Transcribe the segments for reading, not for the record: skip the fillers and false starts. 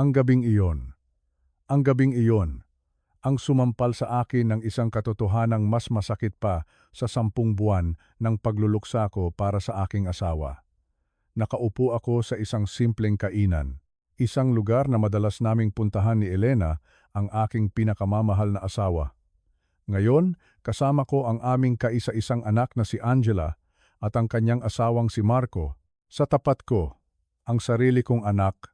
Ang gabing iyon, ang gabing iyon, ang sumampal sa akin ng isang katotohanang mas masakit pa sa 10 buwan ng pagluluksa ko para sa aking asawa. Nakaupo ako sa isang simpleng kainan, isang lugar na madalas naming puntahan ni Elena, ang aking pinakamamahal na asawa. Ngayon, kasama ko ang aming kaisa-isang anak na si Angela at ang kanyang asawang si Marco. Sa tapat ko, ang sarili kong anak,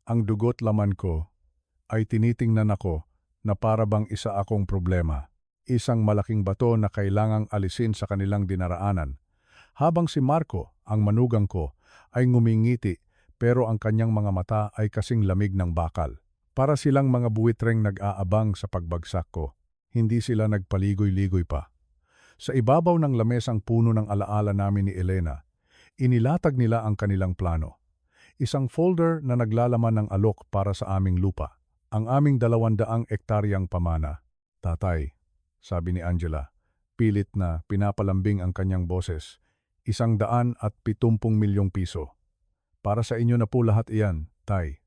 ang dugo't laman ko, ay tinitingnan ako na para bang isa akong problema. Isang malaking bato na kailangang alisin sa kanilang dinaraanan. Habang si Marco, ang manugang ko, ay ngumingiti pero ang kanyang mga mata ay kasing lamig ng bakal. Para silang mga buwitreng nag-aabang sa pagbagsak ko. Hindi sila nagpaligoy-ligoy pa. Sa ibabaw ng lamesang puno ng alaala namin ni Elena, inilatag nila ang kanilang plano. Isang folder na naglalaman ng alok para sa aming lupa. Ang aming 200 ektaryang pamana. Tatay, sabi ni Angela, pilit na pinapalambing ang kanyang boses, 170 milyong piso. Para sa inyo na po lahat iyan, tay.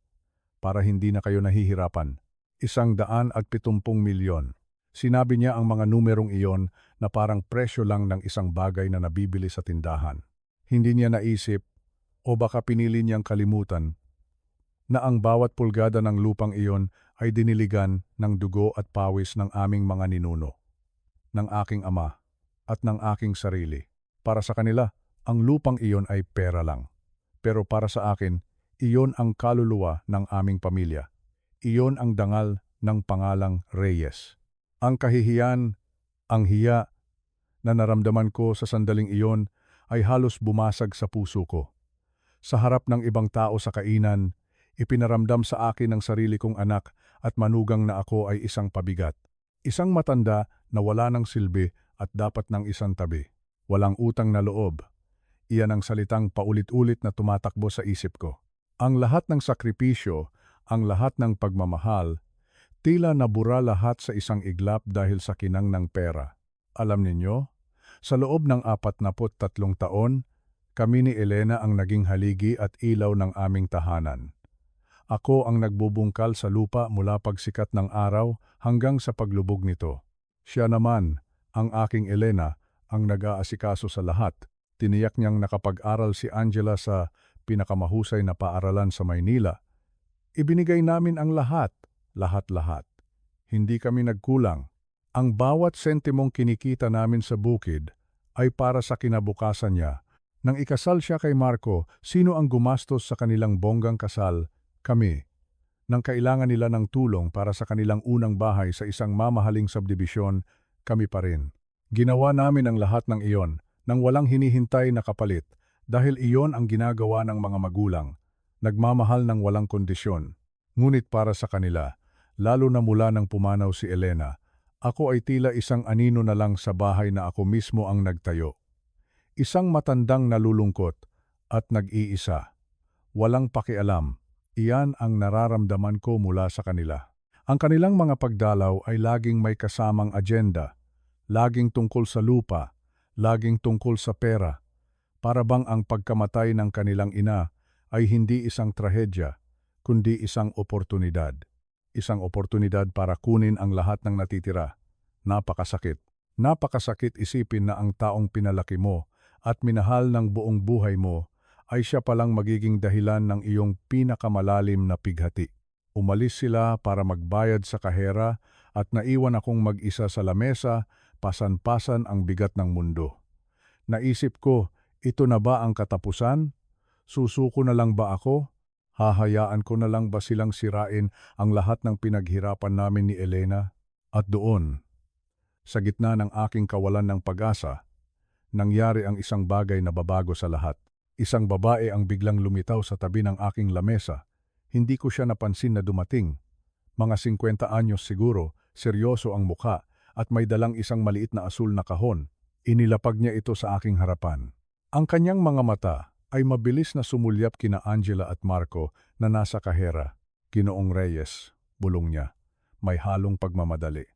Para hindi na kayo nahihirapan. 170 milyon. Sinabi niya ang mga numerong iyon na parang presyo lang ng isang bagay na nabibili sa tindahan. Hindi niya naisip, o baka pinili niyang kalimutan, na ang bawat pulgada ng lupang iyon ay diniligan ng dugo at pawis ng aming mga ninuno, ng aking ama, at ng aking sarili. Para sa kanila, ang lupang iyon ay pera lang. Pero para sa akin, iyon ang kaluluwa ng aming pamilya. Iyon ang dangal ng pangalang Reyes. Ang kahihiyan, ang hiya na naramdaman ko sa sandaling iyon ay halos bumasag sa puso ko. Sa harap ng ibang tao sa kainan, ipinaramdam sa akin ng sarili kong anak at manugang na ako ay isang pabigat. Isang matanda na wala ng silbi at dapat ng isang tabi. Walang utang na loob. Iyan ang salitang paulit-ulit na tumatakbo sa isip ko. Ang lahat ng sakripisyo, ang lahat ng pagmamahal, tila nabura lahat sa isang iglap dahil sa kinang ng pera. Alam ninyo, sa loob ng 43 taon, kami ni Elena ang naging haligi at ilaw ng aming tahanan. Ako ang nagbubungkal sa lupa mula pagsikat ng araw hanggang sa paglubog nito. Siya naman, ang aking Elena, ang nag-aasikaso sa lahat. Tiniyak niyang nakapag-aral si Angela sa pinakamahusay na paaralan sa Maynila. Ibinigay namin ang lahat. Lahat-lahat. Hindi kami nagkulang. Ang bawat sentimong kinikita namin sa bukid ay para sa kinabukasan niya. Nang ikasal siya kay Marco, sino ang gumastos sa kanilang bonggang kasal? Kami. Nang kailangan nila ng tulong para sa kanilang unang bahay sa isang mamahaling subdibisyon, kami pa rin. Ginawa namin ang lahat ng iyon nang walang hinihintay na kapalit dahil iyon ang ginagawa ng mga magulang. Nagmamahal ng walang kondisyon. Ngunit para sa kanila, lalo na mula nang pumanaw si Elena, ako ay tila isang anino na lang sa bahay na ako mismo ang nagtayo. Isang matandang nalulungkot at nag-iisa. Walang pakialam. Iyan ang nararamdaman ko mula sa kanila. Ang kanilang mga pagdalaw ay laging may kasamang agenda, laging tungkol sa lupa, laging tungkol sa pera. Para bang ang pagkamatay ng kanilang ina ay hindi isang trahedya, kundi isang oportunidad. Isang oportunidad para kunin ang lahat ng natitira. Napakasakit. Napakasakit isipin na ang taong pinalaki mo at minahal ng buong buhay mo ay siya palang magiging dahilan ng iyong pinakamalalim na pighati. Umalis sila para magbayad sa kahera at naiwan akong mag-isa sa lamesa, pasan-pasan ang bigat ng mundo. Naisip ko, ito na ba ang katapusan? Susuko na lang ba ako? Hahayaan ko na lang ba silang sirain ang lahat ng pinaghirapan namin ni Elena? At doon, sa gitna ng aking kawalan ng pag-asa, nangyari ang isang bagay na babago sa lahat. Isang babae ang biglang lumitaw sa tabi ng aking lamesa. Hindi ko siya napansin na dumating. Mga 50 anyos siguro, seryoso ang mukha at may dalang isang maliit na asul na kahon. Inilapag niya ito sa aking harapan. Ang kanyang mga mata ay mabilis na sumulyap kina Angela at Marco na nasa kahera. Ginoong Reyes, bulong niya. May halong pagmamadali.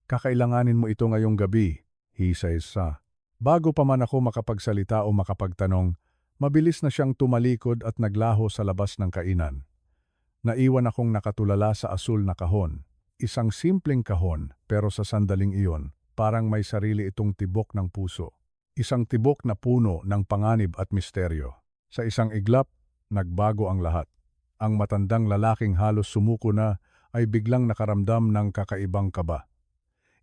Kakailanganin mo ito ngayong gabi, hisay sa. Bago pa man ako makapagsalita o makapagtanong, mabilis na siyang tumalikod at naglaho sa labas ng kainan. Naiwan akong nakatulala sa asul na kahon. Isang simpleng kahon, pero sa sandaling iyon, parang may sarili itong tibok ng puso. Isang tibok na puno ng panganib at misteryo. Sa isang iglap, nagbago ang lahat. Ang matandang lalaking halos sumuko na ay biglang nakaramdam ng kakaibang kaba.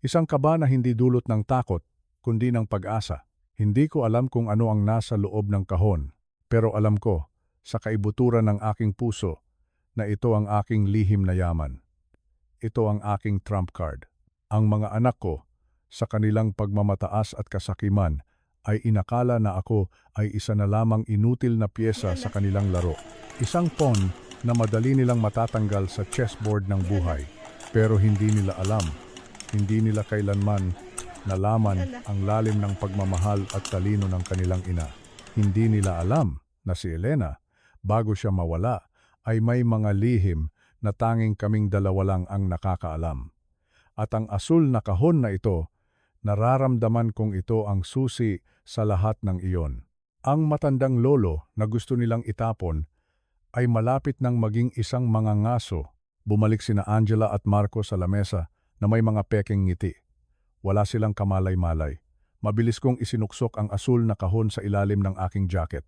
Isang kaba na hindi dulot ng takot, kundi ng pag-asa. Hindi ko alam kung ano ang nasa loob ng kahon, pero alam ko, sa kaibuturan ng aking puso, na ito ang aking lihim na yaman. Ito ang aking trump card. Ang mga anak ko, sa kanilang pagmamataas at kasakiman, ay inakala na ako ay isa na lamang inutil na piyesa sa kanilang laro. Isang pawn na madali nilang matatanggal sa chessboard ng buhay. Pero hindi nila alam, hindi nila kailanman nalaman ang lalim ng pagmamahal at talino ng kanilang ina. Hindi nila alam na si Elena, bago siya mawala, ay may mga lihim na tanging kaming dalawa lang ang nakakaalam. At ang asul na kahon na ito, nararamdaman kong ito ang susi sa lahat ng iyon. Ang matandang lolo na gusto nilang itapon ay malapit nang maging isang mangangaso. Bumalik sina Angela at Marco sa lamesa na may mga peking ngiti. Wala silang kamalay-malay. Mabilis kong isinuksok ang asul na kahon sa ilalim ng aking jacket.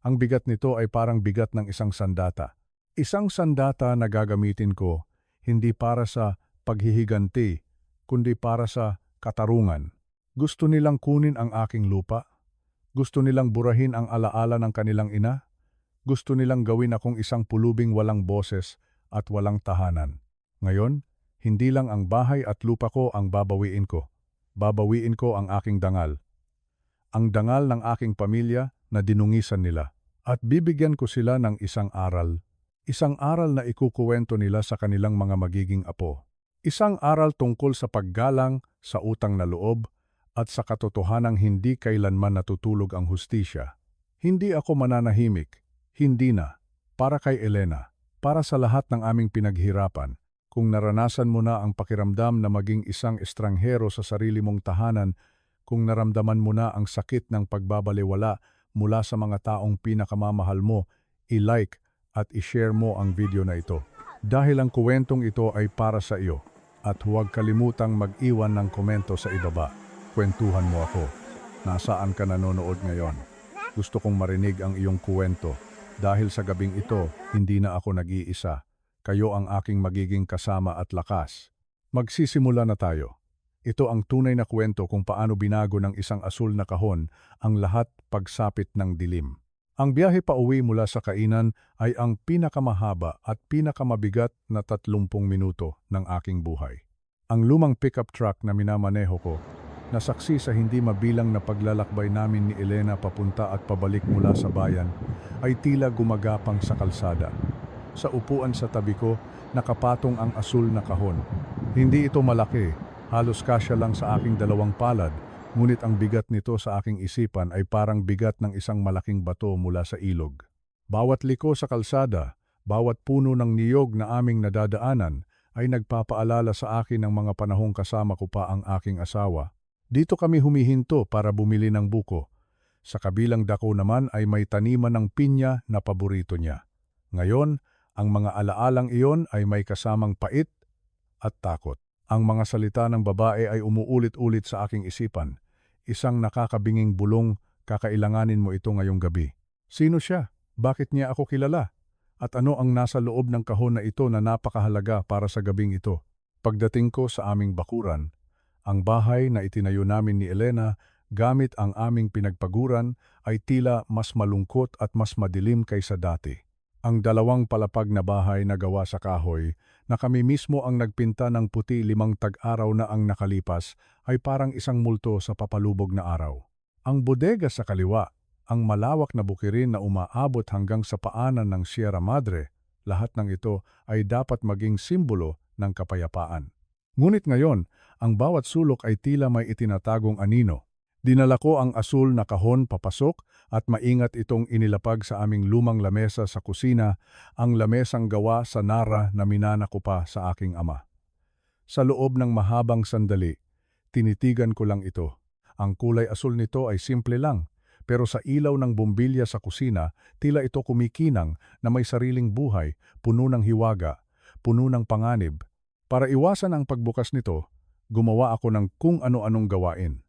Ang bigat nito ay parang bigat ng isang sandata. Isang sandata na gagamitin ko hindi para sa paghihiganti, kundi para sa katarungan. Gusto nilang kunin ang aking lupa? Gusto nilang burahin ang alaala ng kanilang ina? Gusto nilang gawin akong isang pulubing walang boses at walang tahanan. Ngayon, hindi lang ang bahay at lupa ko ang babawiin ko. Babawiin ko ang aking dangal. Ang dangal ng aking pamilya na dinungisan nila. At bibigyan ko sila ng isang aral. Isang aral na ikukuwento nila sa kanilang mga magiging apo. Isang aral tungkol sa paggalang, sa utang na loob, at sa katotohanang hindi kailanman natutulog ang hustisya. Hindi ako mananahimik. Hindi na. Para kay Elena. Para sa lahat ng aming pinaghirapan. Kung naranasan mo na ang pakiramdam na maging isang estranghero sa sarili mong tahanan, kung naramdaman mo na ang sakit ng pagbabalewala mula sa mga taong pinakamamahal mo, i-like at i-share mo ang video na ito. Dahil ang kuwentong ito ay para sa iyo. At huwag kalimutang mag-iwan ng komento sa ibaba. Kwentuhan mo ako. Nasaan ka nanonood ngayon? Gusto kong marinig ang iyong kuwento. Dahil sa gabing ito, hindi na ako nag-iisa. Kayo ang aking magiging kasama at lakas. Magsisimula na tayo. Ito ang tunay na kwento kung paano binago ng isang asul na kahon ang lahat pagsapit ng dilim. Ang biyahe pa uwi mula sa kainan ay ang pinakamahaba at pinakamabigat na 30 minuto ng aking buhay. Ang lumang pickup truck na minamaneho ko, nasaksi sa hindi mabilang na paglalakbay namin ni Elena papunta at pabalik mula sa bayan, ay tila gumagapang sa kalsada. Sa upuan sa tabi ko, nakapatong ang asul na kahon. Hindi ito malaki, halos kasya lang sa aking 2 palad, ngunit ang bigat nito sa aking isipan ay parang bigat ng isang malaking bato mula sa ilog. Bawat liko sa kalsada, bawat puno ng niyog na aming nadadaanan, ay nagpapaalala sa akin ng mga panahong kasama ko pa ang aking asawa. Dito kami humihinto para bumili ng buko. Sa kabilang dako naman ay may taniman ng pinya na paborito niya. Ngayon, ang mga alaalang iyon ay may kasamang pait at takot. Ang mga salita ng babae ay umuulit-ulit sa aking isipan. Isang nakakabinging bulong, kakailanganin mo ito ngayong gabi. Sino siya? Bakit niya ako kilala? At ano ang nasa loob ng kahon na ito na napakahalaga para sa gabing ito? Pagdating ko sa aming bakuran, ang bahay na itinayo namin ni Elena gamit ang aming pinagpaguran ay tila mas malungkot at mas madilim kaysa dati. Ang 2 palapag na bahay na gawa sa kahoy na kami mismo ang nagpinta ng puti 5 tag-araw na ang nakalipas ay parang isang multo sa papalubog na araw. Ang bodega sa kaliwa, ang malawak na bukirin na umaabot hanggang sa paanan ng Sierra Madre, lahat ng ito ay dapat maging simbolo ng kapayapaan. Ngunit ngayon, ang bawat sulok ay tila may itinatagong anino. Dinala ko ang asul na kahon papasok at maingat itong inilapag sa aming lumang lamesa sa kusina, ang lamesang gawa sa nara na minana ko pa sa aking ama. Sa loob ng mahabang sandali, tinitigan ko lang ito. Ang kulay asul nito ay simple lang, pero sa ilaw ng bumbilya sa kusina, tila ito kumikinang na may sariling buhay, puno ng hiwaga, puno ng panganib. Para iwasan ang pagbukas nito, gumawa ako ng kung ano-anong gawain.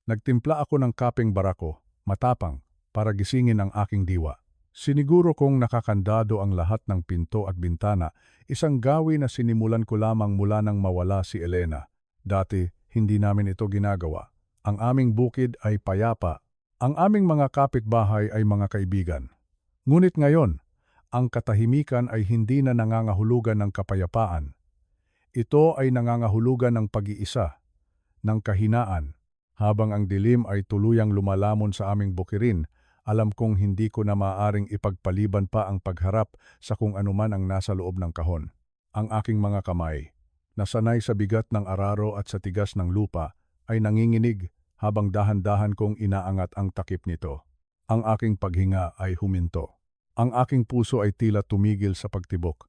Nagtimpla ako ng kapeng barako, matapang, para gisingin ang aking diwa. Siniguro kong nakakandado ang lahat ng pinto at bintana, isang gawi na sinimulan ko lamang mula nang mawala si Elena. Dati, hindi namin ito ginagawa. Ang aming bukid ay payapa. Ang aming mga kapitbahay ay mga kaibigan. Ngunit ngayon, ang katahimikan ay hindi na nangangahulugan ng kapayapaan. Ito ay nangangahulugan ng pag-iisa, ng kahinaan. Habang ang dilim ay tuluyang lumalamon sa aming bukirin, alam kong hindi ko na maaaring ipagpaliban pa ang pagharap sa kung anuman ang nasa loob ng kahon. Ang aking mga kamay, nasanay sa bigat ng araro at sa tigas ng lupa, ay nanginginig habang dahan-dahan kong inaangat ang takip nito. Ang aking paghinga ay huminto. Ang aking puso ay tila tumigil sa pagtibok.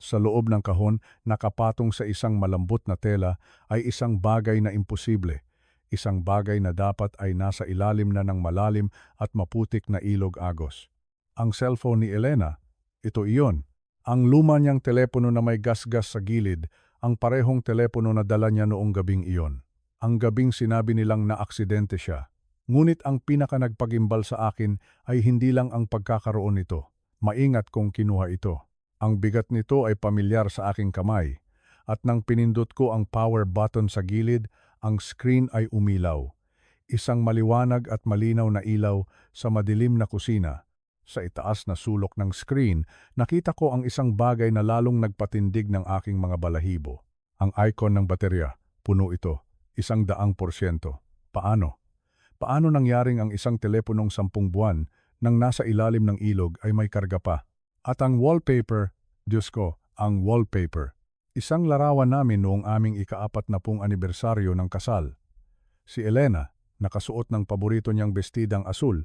Sa loob ng kahon, nakapatong sa isang malambot na tela ay isang bagay na imposible. Isang bagay na dapat ay nasa ilalim na ng malalim at maputik na ilog agos. Ang cellphone ni Elena, ito iyon. Ang luma niyang telepono na may gasgas sa gilid, ang parehong telepono na dala niya noong gabing iyon. Ang gabing sinabi nilang naaksidente siya. Ngunit ang pinaka nagpagimbal sa akin ay hindi lang ang pagkakaroon nito. Maingat kong kinuha ito. Ang bigat nito ay pamilyar sa aking kamay. At nang pinindot ko ang power button sa gilid, ang screen ay umilaw. Isang maliwanag at malinaw na ilaw sa madilim na kusina. Sa itaas na sulok ng screen, nakita ko ang isang bagay na lalong nagpatindig ng aking mga balahibo. Ang icon ng baterya, puno ito, 100%. Paano? Paano nangyaring ang isang teleponong 10 buwan nang nasa ilalim ng ilog ay may karga pa? At ang wallpaper, Diyos ko, ang wallpaper. Isang larawan namin noong aming ika-40 anibersaryo ng kasal. Si Elena, nakasuot ng paborito niyang bestidang asul.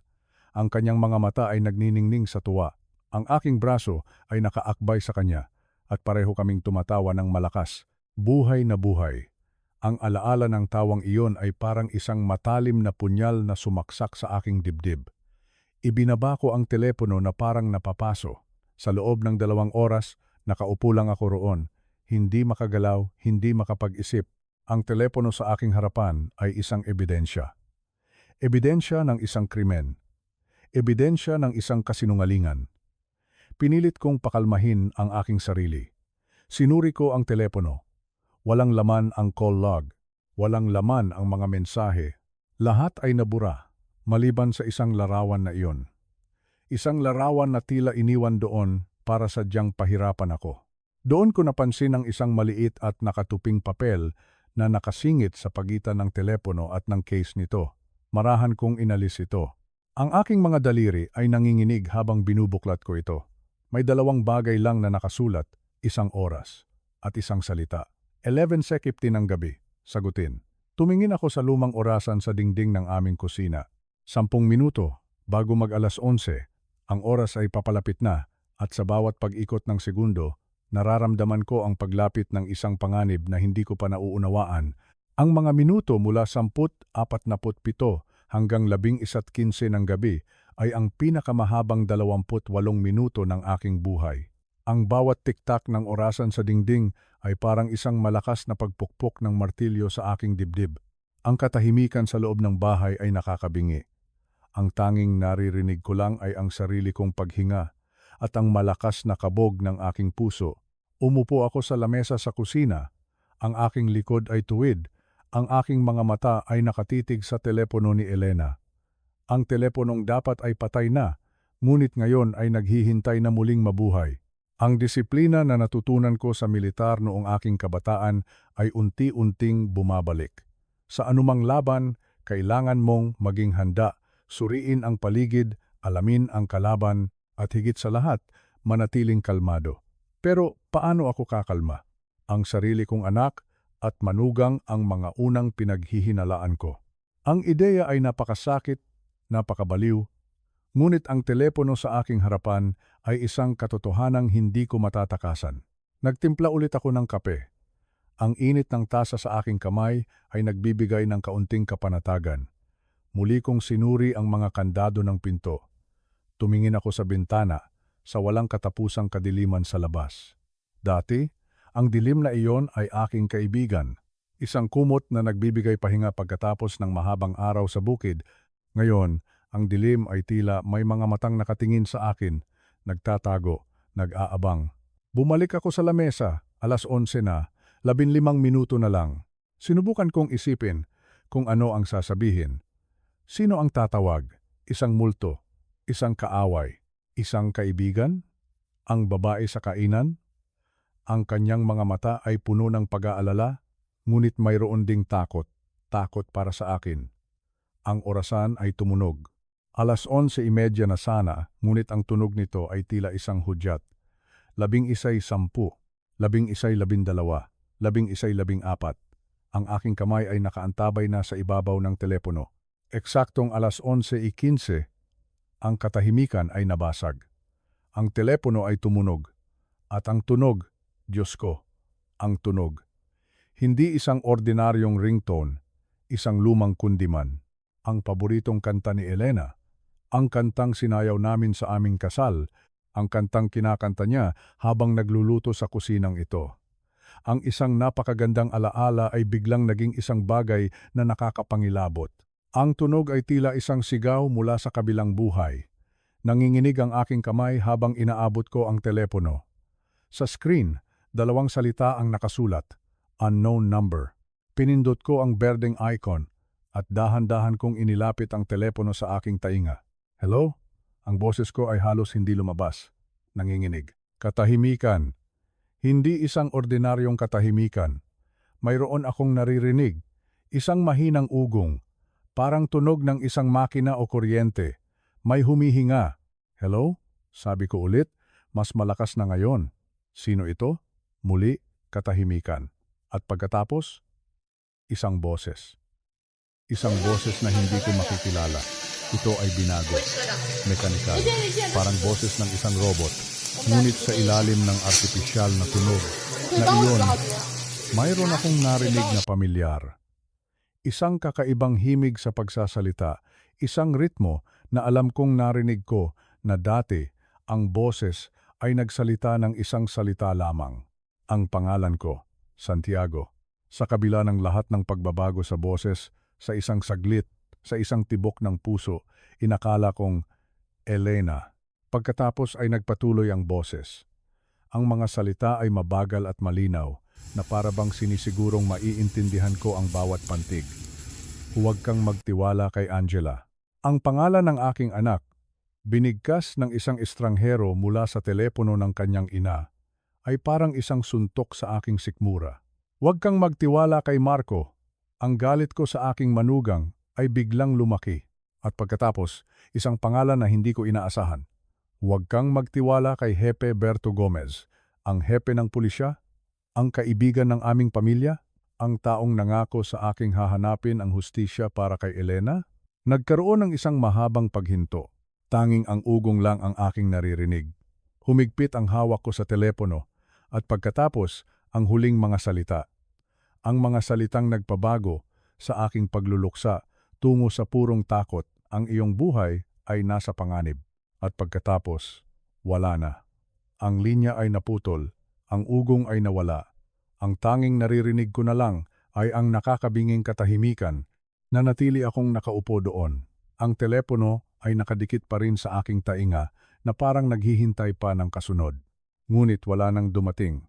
Ang kanyang mga mata ay nagniningning sa tuwa. Ang aking braso ay nakaakbay sa kanya at pareho kaming tumatawa ng malakas. Buhay na buhay. Ang alaala ng tawang iyon ay parang isang matalim na punyal na sumaksak sa aking dibdib. Ibinaba ko ang telepono na parang napapaso. Sa loob ng 2 oras, nakaupo lang ako roon. Hindi makagalaw, hindi makapag-isip. Ang telepono sa aking harapan ay isang ebidensya. Ebidensya ng isang krimen. Ebidensya ng isang kasinungalingan. Pinilit kong pakalmahin ang aking sarili. Sinuri ko ang telepono. Walang laman ang call log. Walang laman ang mga mensahe. Lahat ay nabura, maliban sa isang larawan na iyon. Isang larawan na tila iniwan doon para sadyang pahirapan ako. Doon ko napansin ang isang maliit at nakatuping papel na nakasingit sa pagitan ng telepono at ng case nito. Marahan kong inalis ito. Ang aking mga daliri ay nanginginig habang binubuklat ko ito. May 2 bagay lang na nakasulat, 1 oras at isang salita. 11:50 ng gabi, sagutin. Tumingin ako sa lumang orasan sa dingding ng aming kusina. 10 minuto bago mag-alas 11, ang oras ay papalapit na at sa bawat pag-ikot ng segundo, nararamdaman ko ang paglapit ng isang panganib na hindi ko pa nauunawaan. Ang mga minuto mula 10:47 hanggang 11:15 ng gabi ay ang pinakamahabang 28 minuto ng aking buhay. Ang bawat tiktak ng orasan sa dingding ay parang isang malakas na pagpukpok ng martilyo sa aking dibdib. Ang katahimikan sa loob ng bahay ay nakakabingi. Ang tanging naririnig ko lang ay ang sarili kong paghinga at ang malakas na kabog ng aking puso. Umupo ako sa lamesa sa kusina. Ang aking likod ay tuwid. Ang aking mga mata ay nakatitig sa telepono ni Elena. Ang teleponong dapat ay patay na, ngunit ngayon ay naghihintay na muling mabuhay. Ang disiplina na natutunan ko sa militar noong aking kabataan ay unti-unting bumabalik. Sa anumang laban, kailangan mong maging handa, suriin ang paligid, alamin ang kalaban, at higit sa lahat, manatiling kalmado. Pero paano ako kakalma? Ang sarili kong anak at manugang ang mga unang pinaghihinalaan ko. Ang ideya ay napakasakit, napakabaliw, ngunit ang telepono sa aking harapan ay isang katotohanang hindi ko matatakasan. Nagtimpla ulit ako ng kape. Ang init ng tasa sa aking kamay ay nagbibigay ng kaunting kapanatagan. Muli kong sinuri ang mga kandado ng pinto. Tumingin ako sa bintana, sa walang katapusang kadiliman sa labas. Dati, ang dilim na iyon ay aking kaibigan. Isang kumot na nagbibigay pahinga pagkatapos ng mahabang araw sa bukid. Ngayon, ang dilim ay tila may mga matang nakatingin sa akin, nagtatago, nag-aabang. Bumalik ako sa lamesa, 11:00 na, 15 minuto na lang. Sinubukan kong isipin kung ano ang sasabihin. Sino ang tatawag? Isang multo, isang kaaway, isang kaibigan? Ang babae sa kainan? Ang kanyang mga mata ay puno ng pag-aalala, ngunit mayroon ding takot, takot para sa akin. Ang orasan ay tumunog. 11:30 na sana, ngunit ang tunog nito ay tila isang hudyat. 11 ay 10, 11 ay 12, 11 ay 14. Ang aking kamay ay nakaantabay na sa ibabaw ng telepono. Eksaktong 11:15, ang katahimikan ay nabasag. Ang telepono ay tumunog. At ang tunog, Diyos ko, ang tunog. Hindi isang ordinaryong ringtone, isang lumang kundiman. Ang paboritong kanta ni Elena, ang kantang sinayaw namin sa aming kasal, ang kantang kinakanta niya habang nagluluto sa kusinang ito. Ang isang napakagandang alaala ay biglang naging isang bagay na nakakapangilabot. Ang tunog ay tila isang sigaw mula sa kabilang buhay. Nanginginig ang aking kamay habang inaabot ko ang telepono. Sa screen, 2 salita ang nakasulat, unknown number. Pinindot ko ang berdeng icon at dahan-dahan kong inilapit ang telepono sa aking tainga. Hello? Ang boses ko ay halos hindi lumabas. Nanginginig. Katahimikan. Hindi isang ordinaryong katahimikan. Mayroon akong naririnig. Isang mahinang ugong. Parang tunog ng isang makina o kuryente. May humihinga. Hello? Sabi ko ulit, mas malakas na ngayon. Sino ito? Muli, katahimikan. At pagkatapos, isang boses. Isang boses na hindi ko makikilala. Ito ay binago. Mekanikal. Parang boses ng isang robot. Ngunit sa ilalim ng artipisyal na tunog na iyon, mayroon akong narinig na pamilyar. Isang kakaibang himig sa pagsasalita, isang ritmo na alam kong narinig ko na dati ang boses ay nagsalita ng isang salita lamang. Ang pangalan ko, Santiago. Sa kabila ng lahat ng pagbabago sa boses, sa isang saglit, sa isang tibok ng puso, inakala kong Elena. Pagkatapos ay nagpatuloy ang boses. Ang mga salita ay mabagal at malinaw, na para bang sinisigurong maiintindihan ko ang bawat pantig. Huwag kang magtiwala kay Angela. Ang pangalan ng aking anak, binigkas ng isang estranghero mula sa telepono ng kanyang ina, ay parang isang suntok sa aking sikmura. Huwag kang magtiwala kay Marco. Ang galit ko sa aking manugang ay biglang lumaki. At pagkatapos, isang pangalan na hindi ko inaasahan. Huwag kang magtiwala kay Hepe Berto Gomez, ang hepe ng pulisya, ang kaibigan ng aming pamilya, ang taong nangako sa aking hahanapin ang hustisya para kay Elena. Nagkaroon ng isang mahabang paghinto. Tanging ang ugong lang ang aking naririnig. Humigpit ang hawak ko sa telepono at pagkatapos ang huling mga salita. Ang mga salitang nagpabago sa aking pagluluksa tungo sa purong takot, ang iyong buhay ay nasa panganib. At pagkatapos, wala na. Ang linya ay naputol, ang ugong ay nawala. Ang tanging naririnig ko na lang ay ang nakakabinging katahimikan na natili akong nakaupo doon. Ang telepono ay nakadikit pa rin sa aking tainga na parang naghihintay pa ng kasunod. Ngunit wala nang dumating.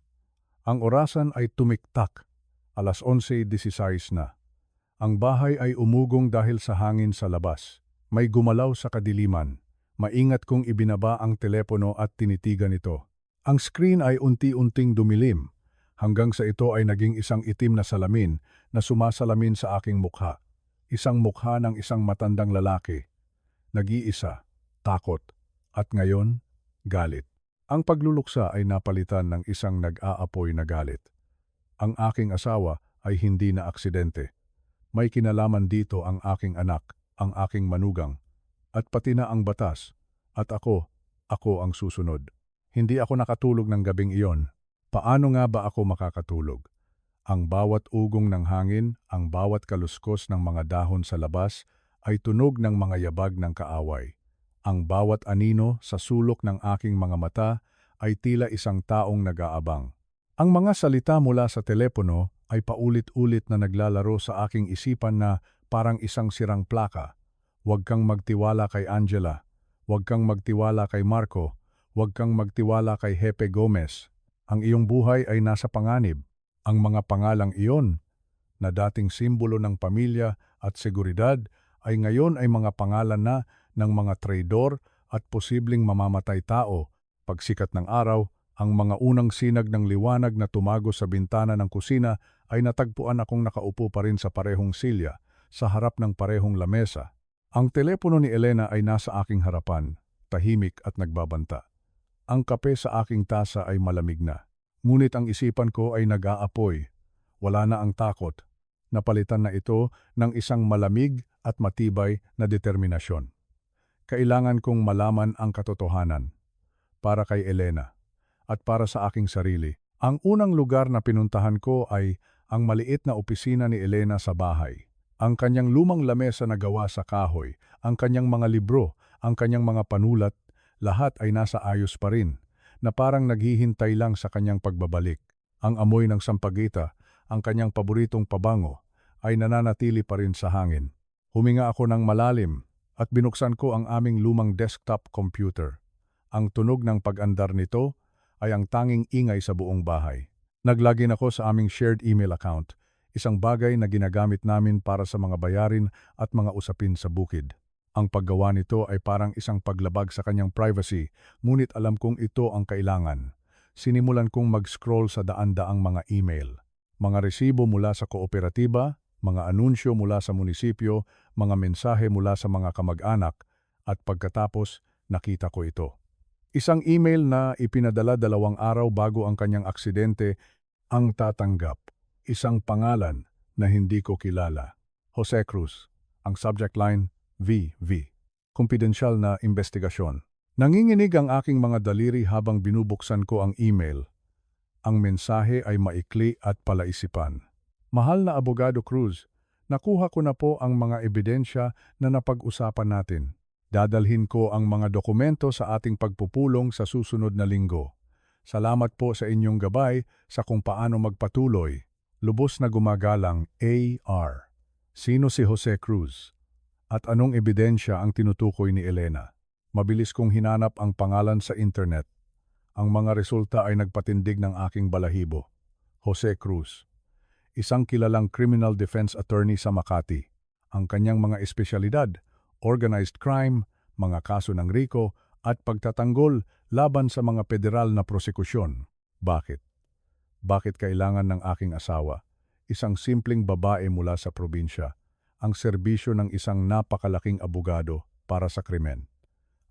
Ang orasan ay tumiktak. 11:16 na. Ang bahay ay umugong dahil sa hangin sa labas. May gumalaw sa kadiliman. Maingat kong ibinaba ang telepono at tinitigan ito. Ang screen ay unti-unting dumilim, hanggang sa ito ay naging isang itim na salamin na sumasalamin sa aking mukha. Isang mukha ng isang matandang lalaki. Nag-iisa, takot, at ngayon, galit. Ang pagluluksa ay napalitan ng isang nag-aapoy na galit. Ang aking asawa ay hindi na aksidente. May kinalaman dito ang aking anak, ang aking manugang, at pati na ang batas. At ako ang susunod. Hindi ako nakatulog ng gabing iyon. Paano nga ba ako makakatulog? Ang bawat ugong ng hangin, ang bawat kaluskos ng mga dahon sa labas, ay tunog ng mga yabag ng kaaway. Ang bawat anino sa sulok ng aking mga mata ay tila isang taong nag-aabang. Ang mga salita mula sa telepono ay paulit-ulit na naglalaro sa aking isipan na parang isang sirang plaka. Huwag kang magtiwala kay Angela. Huwag kang magtiwala kay Marco. Huwag kang magtiwala kay Hepe Gomez. Ang iyong buhay ay nasa panganib. Ang mga pangalang iyon, na dating simbolo ng pamilya at seguridad, ay ngayon ay mga pangalan na ng mga traidor at posibleng mamamatay tao. Pagsikat ng araw, ang mga unang sinag ng liwanag na tumago sa bintana ng kusina ay natagpuan akong nakaupo pa rin sa parehong silya, sa harap ng parehong lamesa. Ang telepono ni Elena ay nasa aking harapan, tahimik at nagbabanta. Ang kape sa aking tasa ay malamig na. Ngunit ang isipan ko ay nag-aapoy. Wala na ang takot. Napalitan na ito ng isang malamig at matibay na determinasyon. Kailangan kong malaman ang katotohanan. Para kay Elena at para sa aking sarili. Ang unang lugar na pinuntahan ko ay ang maliit na opisina ni Elena sa bahay. Ang kanyang lumang lamesa na gawa sa kahoy, ang kanyang mga libro, ang kanyang mga panulat, lahat ay nasa ayos pa rin, na parang naghihintay lang sa kanyang pagbabalik. Ang amoy ng sampagita, ang kanyang paboritong pabango, ay nananatili pa rin sa hangin. Huminga ako ng malalim at binuksan ko ang aming lumang desktop computer. Ang tunog ng pag-andar nito ay ang tanging ingay sa buong bahay. Naglagin ako sa aming shared email account, isang bagay na ginagamit namin para sa mga bayarin at mga usapin sa bukid. Ang paggawa nito ay parang isang paglabag sa kanyang privacy, ngunit alam kong ito ang kailangan. Sinimulan kong mag-scroll sa daan-daang mga email. Mga resibo mula sa kooperatiba, mga anunsyo mula sa munisipyo, mga mensahe mula sa mga kamag-anak, at pagkatapos nakita ko ito. Isang email na ipinadala 2 araw bago ang kanyang aksidente, ang tatanggap. Isang pangalan na hindi ko kilala. Jose Cruz. Ang subject line, VV. Kumpidensyal na investigasyon. Nanginginig ang aking mga daliri habang binubuksan ko ang email. Ang mensahe ay maikli at palaisipan. Mahal na Abogado Cruz, nakuha ko na po ang mga ebidensya na napag-usapan natin. Dadalhin ko ang mga dokumento sa ating pagpupulong sa susunod na linggo. Salamat po sa inyong gabay sa kung paano magpatuloy. Lubos na gumagalang AR. Sino si Jose Cruz? At anong ebidensya ang tinutukoy ni Elena? Mabilis kong hinanap ang pangalan sa internet. Ang mga resulta ay nagpatindig ng aking balahibo. Jose Cruz. Isang kilalang criminal defense attorney sa Makati. Ang kanyang mga espesyalidad, organized crime, mga kaso ng RICO, at pagtatanggol laban sa mga federal na prosekusyon. Bakit? Bakit kailangan ng aking asawa, isang simpleng babae mula sa probinsya, ang serbisyo ng isang napakalaking abogado para sa krimen?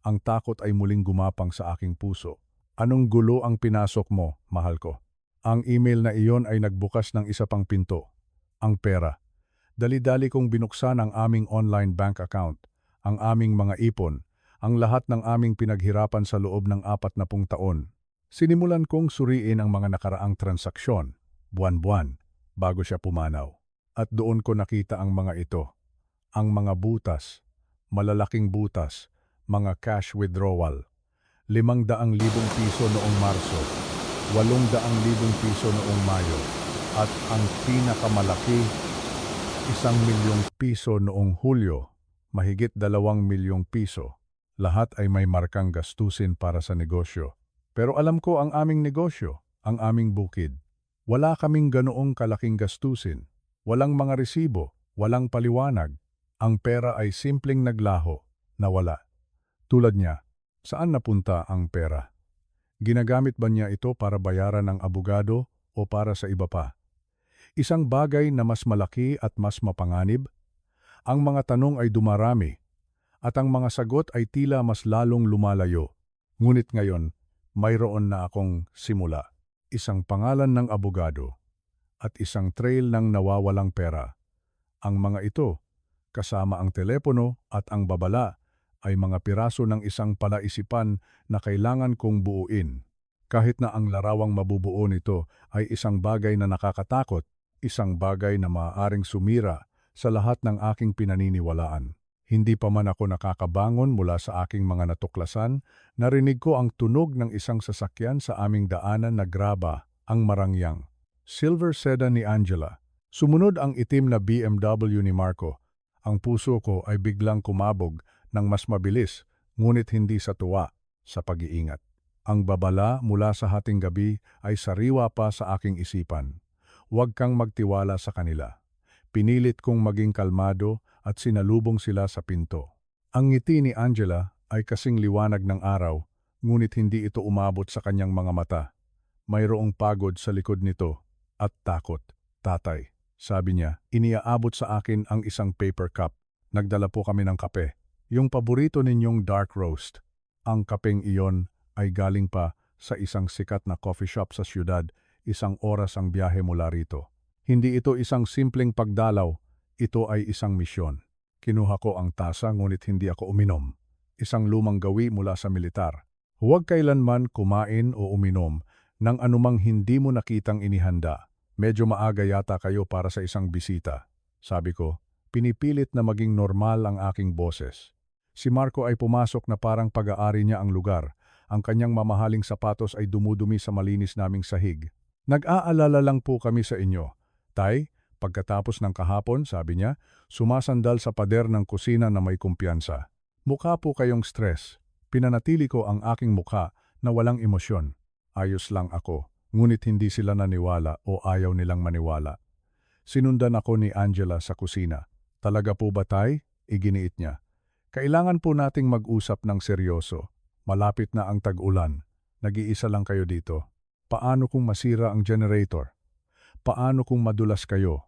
Ang takot ay muling gumapang sa aking puso. Anong gulo ang pinasok mo, mahal ko? Ang email na iyon ay nagbukas ng isa pang pinto. Ang pera. Dali-dali kong binuksan ang aming online bank account, ang aming mga ipon, ang lahat ng aming pinaghirapan sa loob ng 40 taon. Sinimulan kong suriin ang mga nakaraang transaksyon, buwan-buwan, bago siya pumanaw. At doon ko nakita ang mga ito. Ang mga butas, malalaking butas, mga cash withdrawal. 500,000 piso noong Marso, 800,000 piso noong Mayo, at ang pinakamalaki, 1,000,000 piso noong Hulyo, mahigit 2,000,000 piso. Lahat ay may markang gastusin para sa negosyo. Pero alam ko ang aming negosyo, ang aming bukid. Wala kaming ganoong kalaking gastusin. Walang mga resibo, walang paliwanag. Ang pera ay simpleng naglaho, nawala. Tulad niya, saan napunta ang pera? Ginagamit ba niya ito para bayaran ng abogado o para sa iba pa? Isang bagay na mas malaki at mas mapanganib? Ang mga tanong ay dumarami, at ang mga sagot ay tila mas lalong lumalayo. Ngunit ngayon, mayroon na akong simula. Isang pangalan ng abogado at isang trail ng nawawalang pera. Ang mga ito, kasama ang telepono at ang babala, ay mga piraso ng isang palaisipan na kailangan kong buuin. Kahit na ang larawang mabubuo nito ay isang bagay na nakakatakot, isang bagay na maaaring sumira sa lahat ng aking pinaniniwalaan. Hindi pa man ako nakakabangon mula sa aking mga natuklasan, narinig ko ang tunog ng isang sasakyan sa aming daanan na graba, ang marangyang silver sedan ni Angela. Sumunod ang itim na BMW ni Marco. Ang puso ko ay biglang kumabog ng mas mabilis, ngunit hindi sa tuwa, sa pag-iingat. Ang babala mula sa hating gabi ay sariwa pa sa aking isipan. Huwag kang magtiwala sa kanila. Pinilit kong maging kalmado at sinalubong sila sa pinto. Ang ngiti ni Angela ay kasing liwanag ng araw, ngunit hindi ito umabot sa kanyang mga mata. Mayroong pagod sa likod nito at takot. Tatay, sabi niya, iniaabot sa akin ang isang paper cup. Nagdala po kami ng kape. Yung paborito ninyong dark roast. Ang kapeng iyon ay galing pa sa isang sikat na coffee shop sa siyudad, 1 oras ang biyahe mula rito. Hindi ito isang simpleng pagdalaw, ito ay isang misyon. Kinuha ko ang tasa ngunit hindi ako uminom. Isang lumang gawi mula sa militar. Huwag kailanman kumain o uminom ng anumang hindi mo nakitang inihanda. Medyo maaga yata kayo para sa isang bisita. Sabi ko, pinipilit na maging normal ang aking boses. Si Marco ay pumasok na parang pag-aari niya ang lugar. Ang kanyang mamahaling sapatos ay dumudumi sa malinis naming sahig. Nag-aalala lang po kami sa inyo. Tay, pagkatapos ng kahapon, sabi niya, sumasandal sa pader ng kusina na may kumpiyansa. Mukha po kayong stress. Pinanatili ko ang aking mukha na walang emosyon. Ayos lang ako, ngunit hindi sila naniwala o ayaw nilang maniwala. Sinundan ako ni Angela sa kusina. Talaga po ba, Tay? Iginiit niya. Kailangan po nating mag-usap ng seryoso. Malapit na ang tag-ulan. Nag-iisa lang kayo dito. Paano kung masira ang generator? Paano kung madulas kayo?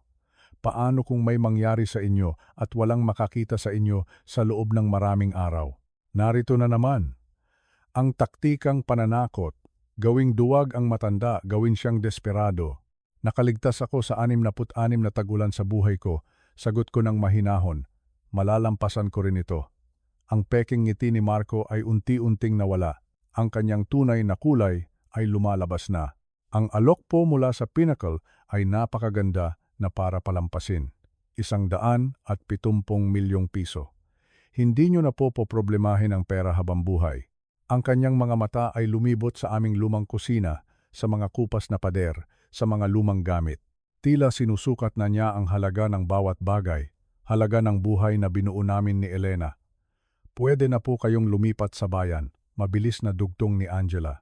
Paano kung may mangyari sa inyo at walang makakita sa inyo sa loob ng maraming araw? Narito na naman. Ang taktikang pananakot. Gawing duwag ang matanda, gawin siyang desperado. Nakaligtas ako sa 66 na tag-ulan sa buhay ko. Sagot ko ng mahinahon. Malalampasan ko rin ito. Ang peking ngiti ni Marco ay unti-unting nawala. Ang kanyang tunay na kulay ay lumalabas na. Ang alok po mula sa Pinnacle ay napakaganda na para palampasin. 170 milyong piso. Hindi nyo na po poproblemahin ang pera habang buhay. Ang kanyang mga mata ay lumibot sa aming lumang kusina, sa mga kupas na pader, sa mga lumang gamit. Tila sinusukat na niya ang halaga ng bawat bagay, halaga ng buhay na binuo namin ni Elena. Pwede na po kayong lumipat sa bayan, mabilis na dugtong ni Angela.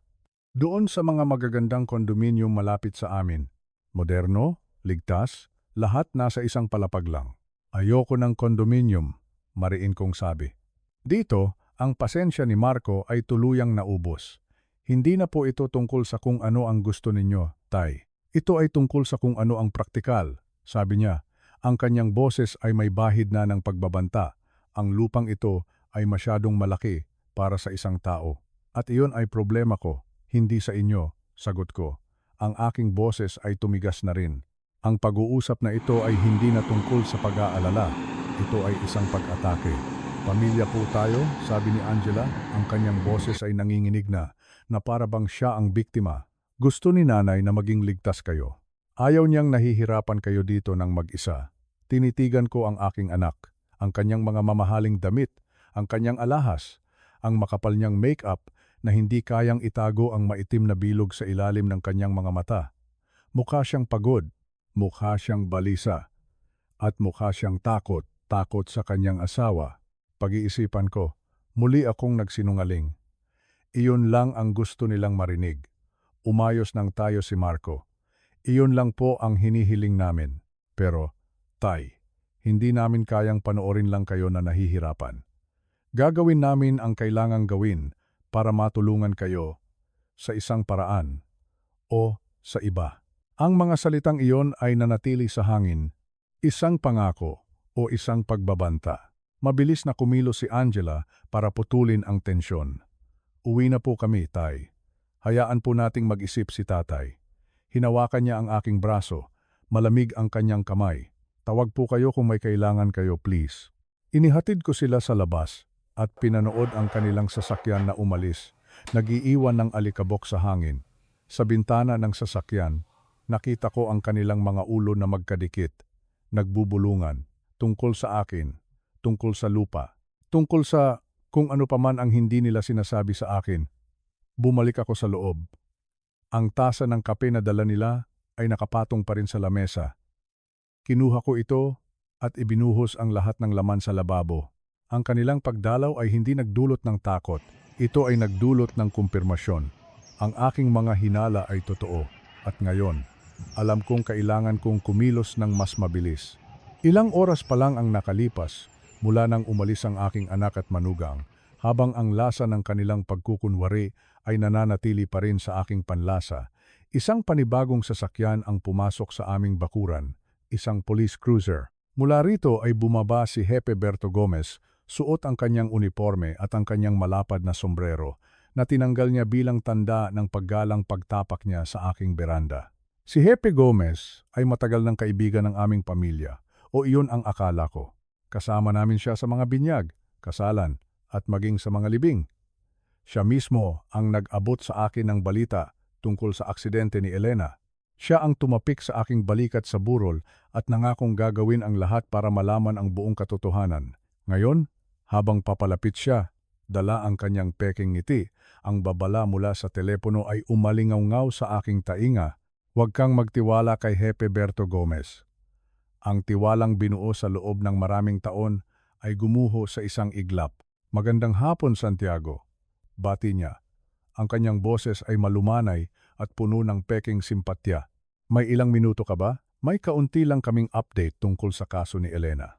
Doon sa mga magagandang kondominium malapit sa amin. Moderno, ligtas, lahat nasa isang palapag lang. Ayoko ng kondominium, mariin kong sabi. Dito, ang pasensya ni Marco ay tuluyang naubos. Hindi na po ito tungkol sa kung ano ang gusto ninyo, Tay. Ito ay tungkol sa kung ano ang praktikal. Sabi niya, ang kanyang boses ay may bahid na ng pagbabanta. Ang lupang ito ay masyadong malaki para sa isang tao. At iyon ay problema ko. Hindi sa inyo, sagot ko. Ang aking boses ay tumigas na rin. Ang pag-uusap na ito ay hindi na tungkol sa pag-aalala. Ito ay isang pag-atake. Pamilya po tayo, sabi ni Angela. Ang kanyang boses ay nanginginig na para bang siya ang biktima. Gusto ni nanay na maging ligtas kayo. Ayaw niyang nahihirapan kayo dito ng mag-isa. Tinitigan ko ang aking anak, ang kanyang mga mamahaling damit, ang kanyang alahas, ang makapal niyang make-up, na hindi kayang itago ang maitim na bilog sa ilalim ng kanyang mga mata. Mukha siyang pagod, mukha siyang balisa, at mukha siyang takot sa kanyang asawa. Pag-iisipan ko, muli akong nagsinungaling. Iyon lang ang gusto nilang marinig. Umayos nang tayo si Marco. Iyon lang po ang hinihiling namin. Pero, Tay, hindi namin kayang panoorin lang kayo na nahihirapan. Gagawin namin ang kailangang gawin para matulungan kayo sa isang paraan o sa iba. Ang mga salitang iyon ay nanatili sa hangin, isang pangako o isang pagbabanta. Mabilis na kumilos si Angela para putulin ang tensyon. Uwi na po kami, Tay. Hayaan po nating mag-isip si Tatay. Hinawakan niya ang aking braso, malamig ang kanyang kamay. Tawag po kayo kung may kailangan kayo, please. Inihatid ko sila sa labas at pinanood ang kanilang sasakyan na umalis, nag-iiwan ng alikabok sa hangin. Sa bintana ng sasakyan, nakita ko ang kanilang mga ulo na magkadikit, nagbubulungan, tungkol sa akin, tungkol sa lupa, tungkol sa kung ano paman ang hindi nila sinasabi sa akin. Bumalik ako sa loob. Ang tasa ng kape na dala nila ay nakapatong pa rin sa lamesa. Kinuha ko ito at ibinuhos ang lahat ng laman sa lababo. Ang kanilang pagdalaw ay hindi nagdulot ng takot. Ito ay nagdulot ng kumpirmasyon. Ang aking mga hinala ay totoo. At ngayon, alam kong kailangan kong kumilos ng mas mabilis. Ilang oras pa lang ang nakalipas mula nang umalis ang aking anak at manugang, habang ang lasa ng kanilang pagkukunwari ay nananatili pa rin sa aking panlasa. Isang panibagong sasakyan ang pumasok sa aming bakuran, isang police cruiser. Mula rito ay bumaba si Hepe Berto Gomez, suot ang kanyang uniforme at ang kanyang malapad na sombrero, na tinanggal niya bilang tanda ng paggalang pagtapak niya sa aking beranda. Si Hepe Gomez ay matagal ng kaibigan ng aming pamilya, o iyon ang akala ko. Kasama namin siya sa mga binyag, kasalan, at maging sa mga libing. Siya mismo ang nag-abot sa akin ng balita tungkol sa aksidente ni Elena. Siya ang tumapik sa aking balikat sa burol at nangakong gagawin ang lahat para malaman ang buong katotohanan. Ngayon, habang papalapit siya, dala ang kanyang peking ngiti, ang babala mula sa telepono ay umalingaw-ngaw sa aking tainga. Huwag kang magtiwala kay Hepe Berto Gomez. Ang tiwalang binuo sa loob ng maraming taon ay gumuho sa isang iglap. Magandang hapon, Santiago. Bati niya. Ang kanyang boses ay malumanay at puno ng peking simpatya. May ilang minuto ka ba? May kaunti lang kaming update tungkol sa kaso ni Elena.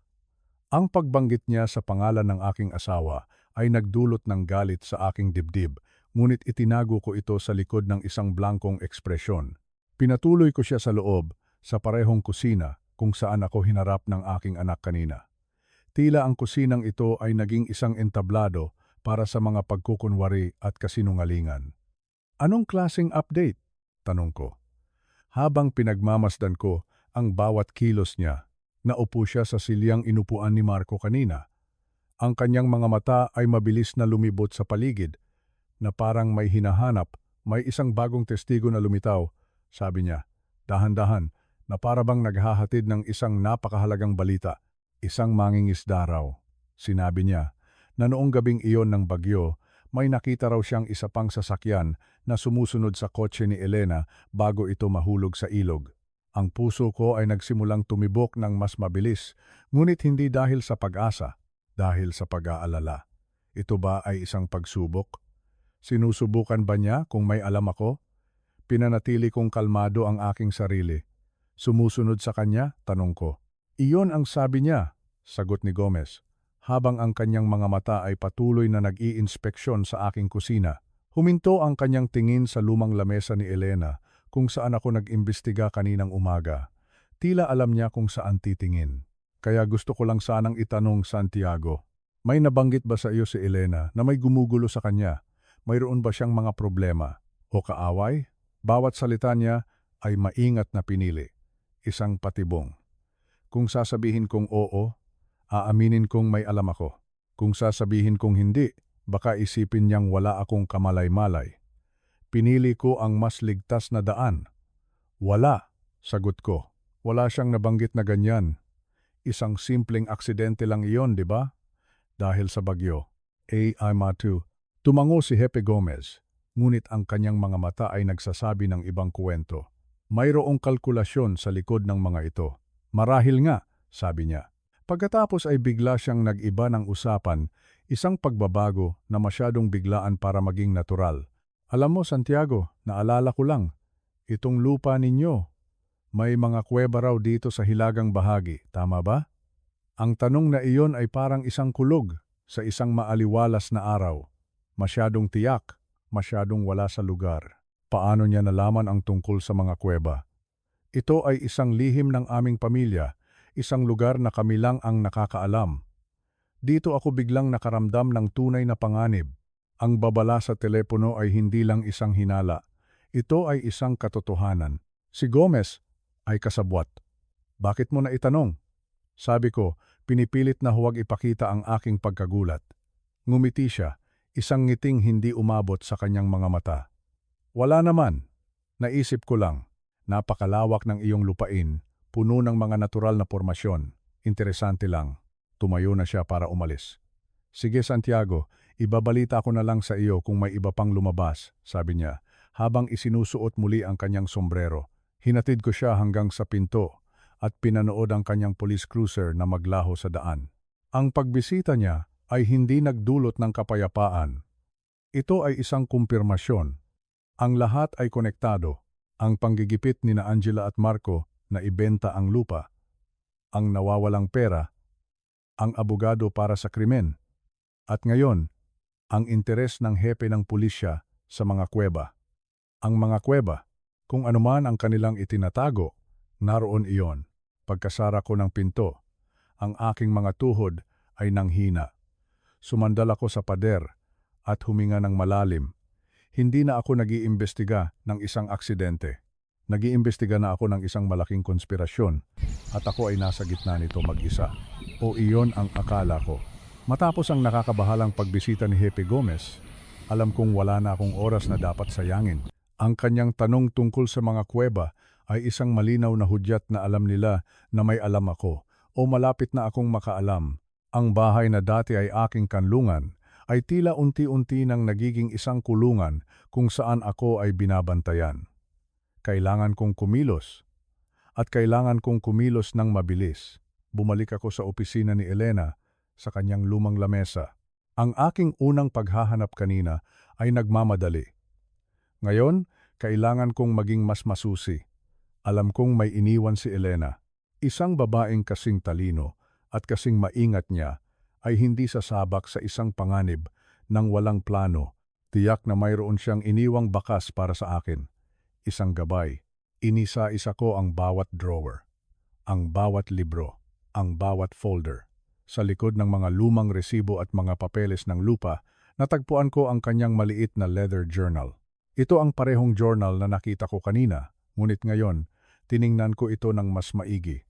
Ang pagbanggit niya sa pangalan ng aking asawa ay nagdulot ng galit sa aking dibdib, ngunit itinago ko ito sa likod ng isang blankong ekspresyon. Pinatuloy ko siya sa loob, sa parehong kusina, kung saan ako hinarap ng aking anak kanina. Tila ang kusinang ito ay naging isang entablado para sa mga pagkukunwari at kasinungalingan. Anong klaseng update? Tanong ko. Habang pinagmamasdan ko ang bawat kilos niya, naupo siya sa silyang inupuan ni Marco kanina. Ang kanyang mga mata ay mabilis na lumibot sa paligid, na parang may hinahanap, may isang bagong testigo na lumitaw, sabi niya, dahan-dahan, na para bang naghahatid ng isang napakahalagang balita, isang mangingisda raw. Sinabi niya na noong gabing iyon ng bagyo, may nakita raw siyang isa pang sasakyan na sumusunod sa kotse ni Elena bago ito mahulog sa ilog. Ang puso ko ay nagsimulang tumibok ng mas mabilis, ngunit hindi dahil sa pag-asa, dahil sa pag-aalala. Ito ba ay isang pagsubok? Sinusubukan ba niya kung may alam ako? Pinanatili kong kalmado ang aking sarili. Sumusunod sa kanya? Tanong ko. Iyon ang sabi niya, sagot ni Gomez, habang ang kanyang mga mata ay patuloy na nag-iinspeksyon sa aking kusina. Huminto ang kanyang tingin sa lumang lamesa ni Elena kung saan ako nag-imbestiga kaninang umaga. Tila alam niya kung saan titingin. Kaya gusto ko lang sanang itanong, Santiago, may nabanggit ba sa iyo si Elena na may gumugulo sa kanya? Mayroon ba siyang mga problema o kaaway? Bawat salita niya ay maingat na pinili. Isang patibong. Kung sasabihin kong oo, aaminin kong may alam ako. Kung sasabihin kong hindi, baka isipin niyang wala akong kamalay-malay. Pinili ko ang mas ligtas na daan. Wala, sagot ko. Wala siyang nabanggit na ganyan. Isang simpleng aksidente lang iyon, di ba? Dahil sa bagyo. Matu. Tumango si Hepe Gomez, ngunit ang kanyang mga mata ay nagsasabi ng ibang kwento. Mayroong kalkulasyon sa likod ng mga ito. Marahil nga, sabi niya. Pagkatapos ay bigla siyang nag-iba ng usapan, isang pagbabago na masyadong biglaan para maging natural. Alam mo, Santiago, naalala ko lang, itong lupa ninyo, may mga kuweba raw dito sa hilagang bahagi, tama ba? Ang tanong na iyon ay parang isang kulog sa isang maaliwalas na araw. Masyadong tiyak, masyadong wala sa lugar. Paano niya nalaman ang tungkol sa mga kuweba? Ito ay isang lihim ng aming pamilya, isang lugar na kami lang ang nakakaalam. Dito ako biglang nakaramdam ng tunay na panganib. Ang babala sa telepono ay hindi lang isang hinala. Ito ay isang katotohanan. Si Gomez ay kasabwat. Bakit mo na itanong? Sabi ko, pinipilit na huwag ipakita ang aking pagkagulat. Ngumiti siya, isang ngiting hindi umabot sa kanyang mga mata. Wala naman. Naisip ko lang. Napakalawak ng iyong lupain, puno ng mga natural na pormasyon. Interesante lang. tumayo na siya para umalis. Sige Santiago, ibabalita ko na lang sa iyo kung may iba pang lumabas, sabi niya, habang isinusuot muli ang kanyang sombrero. Hinatid ko siya hanggang sa pinto at pinanood ang kanyang police cruiser na maglaho sa daan. Ang pagbisita niya ay hindi nagdulot ng kapayapaan. Ito ay isang kumpirmasyon. Ang lahat ay konektado. Ang panggigipit ni na Angela at Marco na ibenta ang lupa, ang nawawalang pera, ang abogado para sa krimen, at ngayon, ang interes ng hepe ng pulisya sa mga kuweba. Ang mga kuweba, kung anuman ang kanilang itinatago, naroon iyon. Pagkasara ko ng pinto, ang aking mga tuhod ay nanghina. Sumandal ako sa pader at huminga ng malalim. Hindi na ako nag-iimbestiga ng isang aksidente. Nag-iimbestiga na ako ng isang malaking konspirasyon at ako ay nasa gitna nito mag-isa. O iyon ang akala ko. Matapos ang nakakabahalang pagbisita ni Hepe Gomez, alam kong wala na akong oras na dapat sayangin. Ang kanyang tanong tungkol sa mga kuweba ay isang malinaw na hudyat na alam nila na may alam ako o malapit na akong makaalam. Ang bahay na dati ay aking kanlungan ay tila unti-unti nang nagiging isang kulungan kung saan ako ay binabantayan. Kailangan kong kumilos. At kailangan kong kumilos ng mabilis. Bumalik ako sa opisina ni Elena sa kanyang lumang lamesa. Ang aking unang paghahanap kanina ay nagmamadali. Ngayon, kailangan kong maging mas masusi. Alam kong may iniwan si Elena. Isang babaeng kasing talino at kasing maingat niya ay hindi sasabak sa isang panganib ng walang plano. Tiyak na mayroon siyang iniwang bakas para sa akin. Isang gabay. Inisa-isa ko ang bawat drawer, ang bawat libro, ang bawat folder. Sa likod ng mga lumang resibo at mga papeles ng lupa, natagpuan ko ang kanyang maliit na leather journal. Ito ang parehong journal na nakita ko kanina, ngunit ngayon, tiningnan ko ito ng mas maigi.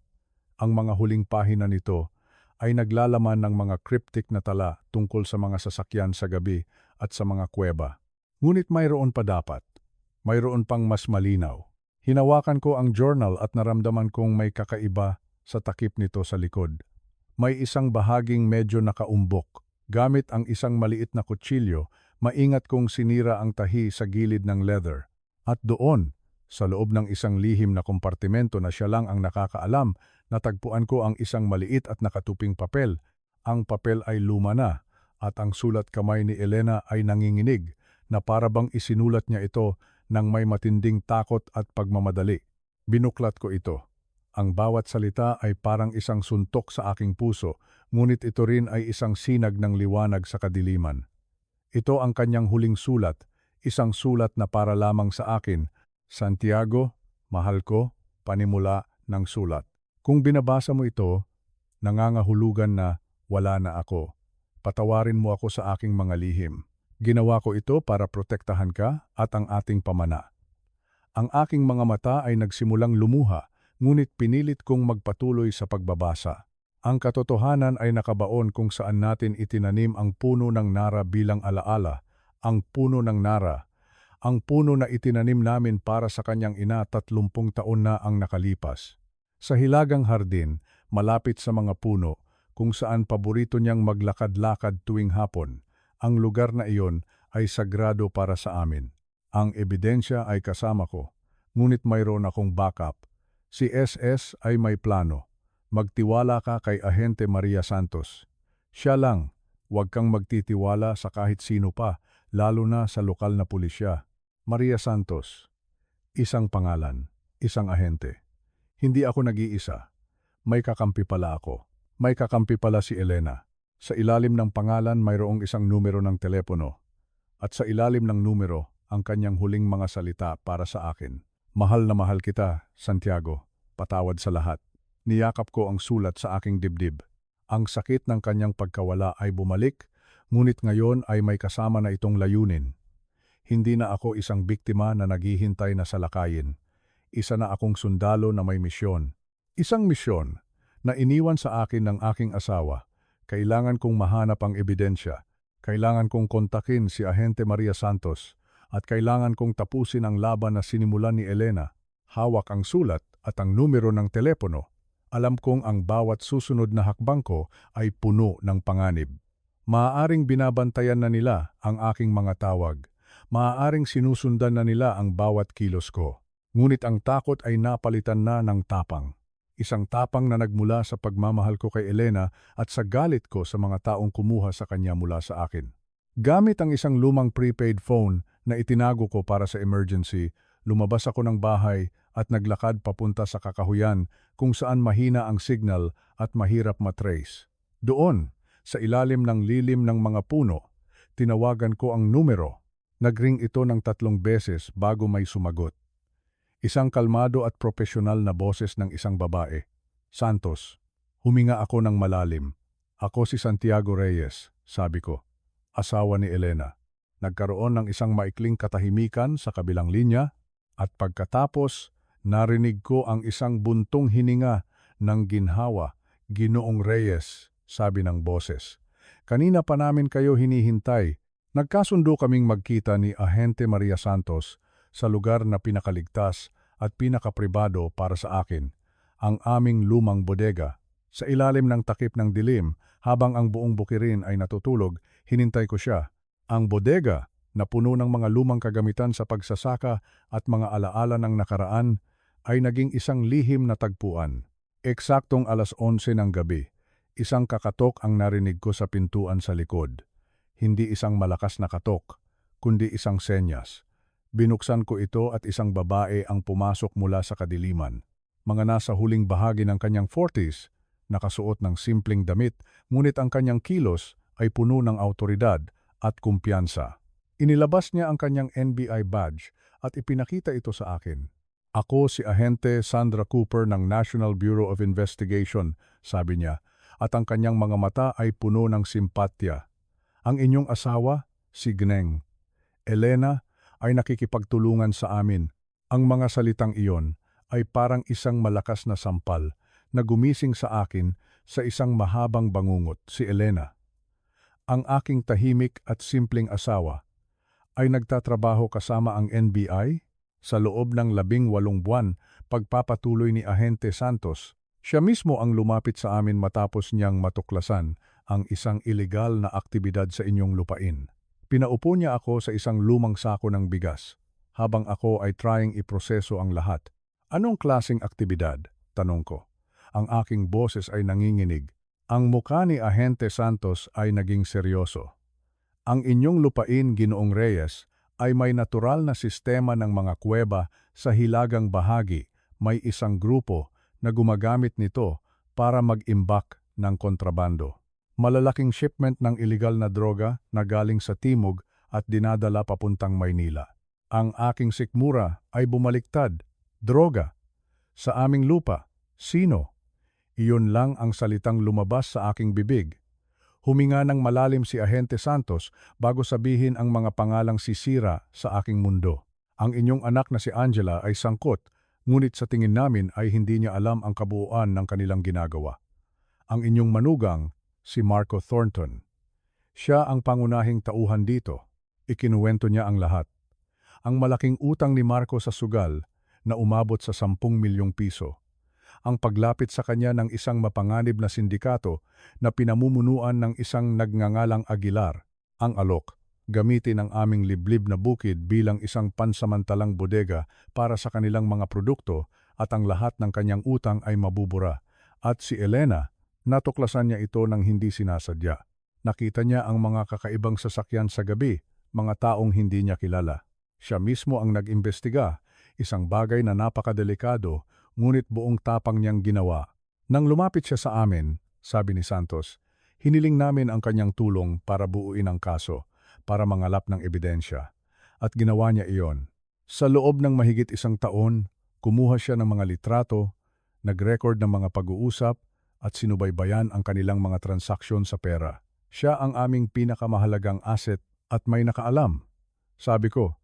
Ang mga huling pahina nito ay naglalaman ng mga cryptic na tala tungkol sa mga sasakyan sa gabi at sa mga kuweba. Ngunit mayroon pa dapat. Mayroon pang mas malinaw. Hinawakan ko ang journal at naramdaman kong may kakaiba sa takip nito sa likod. May isang bahaging medyo nakaumbok. Gamit ang isang maliit na kutsilyo, maingat kong sinira ang tahi sa gilid ng leather. At doon, sa loob ng isang lihim na kompartimento na siya lang ang nakakaalam, natagpuan ko ang isang maliit at nakatuping papel. Ang papel ay luma na, at ang sulat kamay ni Elena ay nanginginig, na parabang isinulat niya ito nang may matinding takot at pagmamadali. Binuklat ko ito. Ang bawat salita ay parang isang suntok sa aking puso, ngunit ito rin ay isang sinag ng liwanag sa kadiliman. Ito ang kanyang huling sulat, isang sulat na para lamang sa akin. Santiago, mahal ko, panimula ng sulat. Kung binabasa mo ito, nangangahulugan na wala na ako. Patawarin mo ako sa aking mga lihim. Ginawa ko ito para protektahan ka at ang ating pamana. Ang aking mga mata ay nagsimulang lumuha, ngunit pinilit kong magpatuloy sa pagbabasa. Ang katotohanan ay nakabaon kung saan natin itinanim ang puno ng Nara bilang alaala, ang puno ng Nara, ang puno na itinanim namin para sa kanyang ina 30 taon na ang nakalipas. Sa hilagang hardin, malapit sa mga puno, kung saan paborito niyang maglakad-lakad tuwing hapon, ang lugar na iyon ay sagrado para sa amin. Ang ebidensya ay kasama ko, ngunit mayroon akong backup. Si SS ay may plano. Magtiwala ka kay Ahente Maria Santos. Siya lang, huwag kang magtitiwala sa kahit sino pa, lalo na sa lokal na pulisya. Maria Santos, isang pangalan, isang ahente. Hindi ako nag-iisa. May kakampi pala ako. May kakampi pala si Elena. Sa ilalim ng pangalan mayroong isang numero ng telepono. At sa ilalim ng numero, ang kanyang huling mga salita para sa akin. Mahal na mahal kita, Santiago. Patawad sa lahat. Niyakap ko ang sulat sa aking dibdib. Ang sakit ng kanyang pagkawala ay bumalik, ngunit ngayon ay may kasama na itong layunin. Hindi na ako isang biktima na naghihintay na salakayin. Isa na akong sundalo na may misyon. Isang misyon na iniwan sa akin ng aking asawa. Kailangan kong mahanap ang ebidensya. Kailangan kong kontakin si Ahente Maria Santos. At kailangan kong tapusin ang laban na sinimulan ni Elena. Hawak ang sulat at ang numero ng telepono. Alam kong ang bawat susunod na hakbang ko ay puno ng panganib. Maaaring binabantayan na nila ang aking mga tawag. Maaaring sinusundan na nila ang bawat kilos ko. Ngunit ang takot ay napalitan na ng tapang. Isang tapang na nagmula sa pagmamahal ko kay Elena at sa galit ko sa mga taong kumuha sa kanya mula sa akin. Gamit ang isang lumang prepaid phone na itinago ko para sa emergency, lumabas ako ng bahay at naglakad papunta sa kakahuyan kung saan mahina ang signal at mahirap matrace. Doon, sa ilalim ng lilim ng mga puno, tinawagan ko ang numero. Nagring ito ng 3 beses bago may sumagot. Isang kalmado at profesional na boses ng isang babae. Santos. Huminga ako ng malalim. Ako si Santiago Reyes, sabi ko. Asawa ni Elena. Nagkaroon ng isang maikling katahimikan sa kabilang linya at pagkatapos, narinig ko ang isang buntong hininga ng ginhawa. Ginoong Reyes, sabi ng boses. Kanina pa namin kayo hinihintay. Nagkasundo kaming magkita ni Ahente Maria Santos sa lugar na pinakaligtas at pinakapribado para sa akin, ang aming lumang bodega. Sa ilalim ng takip ng dilim, habang ang buong bukirin ay natutulog, hinintay ko siya. Ang bodega, na puno ng mga lumang kagamitan sa pagsasaka at mga alaala ng nakaraan, ay naging isang lihim na tagpuan. Eksaktong 11:00 ng gabi, isang kakatok ang narinig ko sa pintuan sa likod. Hindi isang malakas na katok, kundi isang senyas. Binuksan ko ito at isang babae ang pumasok mula sa kadiliman. Mga nasa huling bahagi ng kanyang 40s, nakasuot ng simpleng damit, ngunit ang kanyang kilos ay puno ng awtoridad at kumpiyansa. Inilabas niya ang kanyang NBI badge at ipinakita ito sa akin. Ako si Ahente Sandra Cooper ng National Bureau of Investigation, sabi niya, at ang kanyang mga mata ay puno ng simpatya. Ang inyong asawa, si Gneng. Elena, ay nakikipagtulungan sa amin. Ang mga salitang iyon ay parang isang malakas na sampal na gumising sa akin sa isang mahabang bangungot, si Elena. Ang aking tahimik at simpleng asawa ay nagtatrabaho kasama ang NBI sa loob ng 18 buwan pagpapatuloy ni Ahente Santos. Siya mismo ang lumapit sa amin matapos niyang matuklasan ang isang ilegal na aktibidad sa inyong lupain. Pinaupo niya ako sa isang lumang sako ng bigas, habang ako ay trying iproseso ang lahat. Anong klaseng aktibidad? Tanong ko. Ang aking boses ay nanginginig. Ang mukha ni Ahente Santos ay naging seryoso. Ang inyong lupain, Ginoong Reyes, ay may natural na sistema ng mga kuweba sa hilagang bahagi. May isang grupo na gumagamit nito para mag-imbak ng kontrabando. Malalaking shipment ng iligal na droga na galing sa timog at dinadala papuntang Maynila. Ang aking sikmura ay bumaliktad. Droga. Sa aming lupa. Sino? Iyon lang ang salitang lumabas sa aking bibig. Huminga ng malalim si Ahente Santos bago sabihin ang mga pangalang sisira sa aking mundo. Ang inyong anak na si Angela ay sangkot, ngunit sa tingin namin ay hindi niya alam ang kabuuan ng kanilang ginagawa. Ang inyong manugang, si Marco Thornton. Siya ang pangunahing tauhan dito. Ikinuwento niya ang lahat. Ang malaking utang ni Marco sa sugal na umabot sa 10 milyong piso. Ang paglapit sa kanya ng isang mapanganib na sindikato na pinamumunuan ng isang nagngangalang Aguilar, ang Alok, gamitin ang aming liblib na bukid bilang isang pansamantalang bodega para sa kanilang mga produkto at ang lahat ng kanyang utang ay mabubura. At si Elena, natuklasan niya ito nang hindi sinasadya. Nakita niya ang mga kakaibang sasakyan sa gabi, mga taong hindi niya kilala. Siya mismo ang nag-imbestiga, isang bagay na napakadelikado, ngunit buong tapang niyang ginawa. Nang lumapit siya sa amin, sabi ni Santos, hiniling namin ang kanyang tulong para buuin ang kaso, para mangalap ng ebidensya. At ginawa niya iyon. Sa loob ng mahigit 1 taon, kumuha siya ng mga litrato, nag-record ng mga pag-uusap, at sinubaybayan ang kanilang mga transaksyon sa pera. Siya ang aming pinakamahalagang asset at may nakaalam. Sabi ko,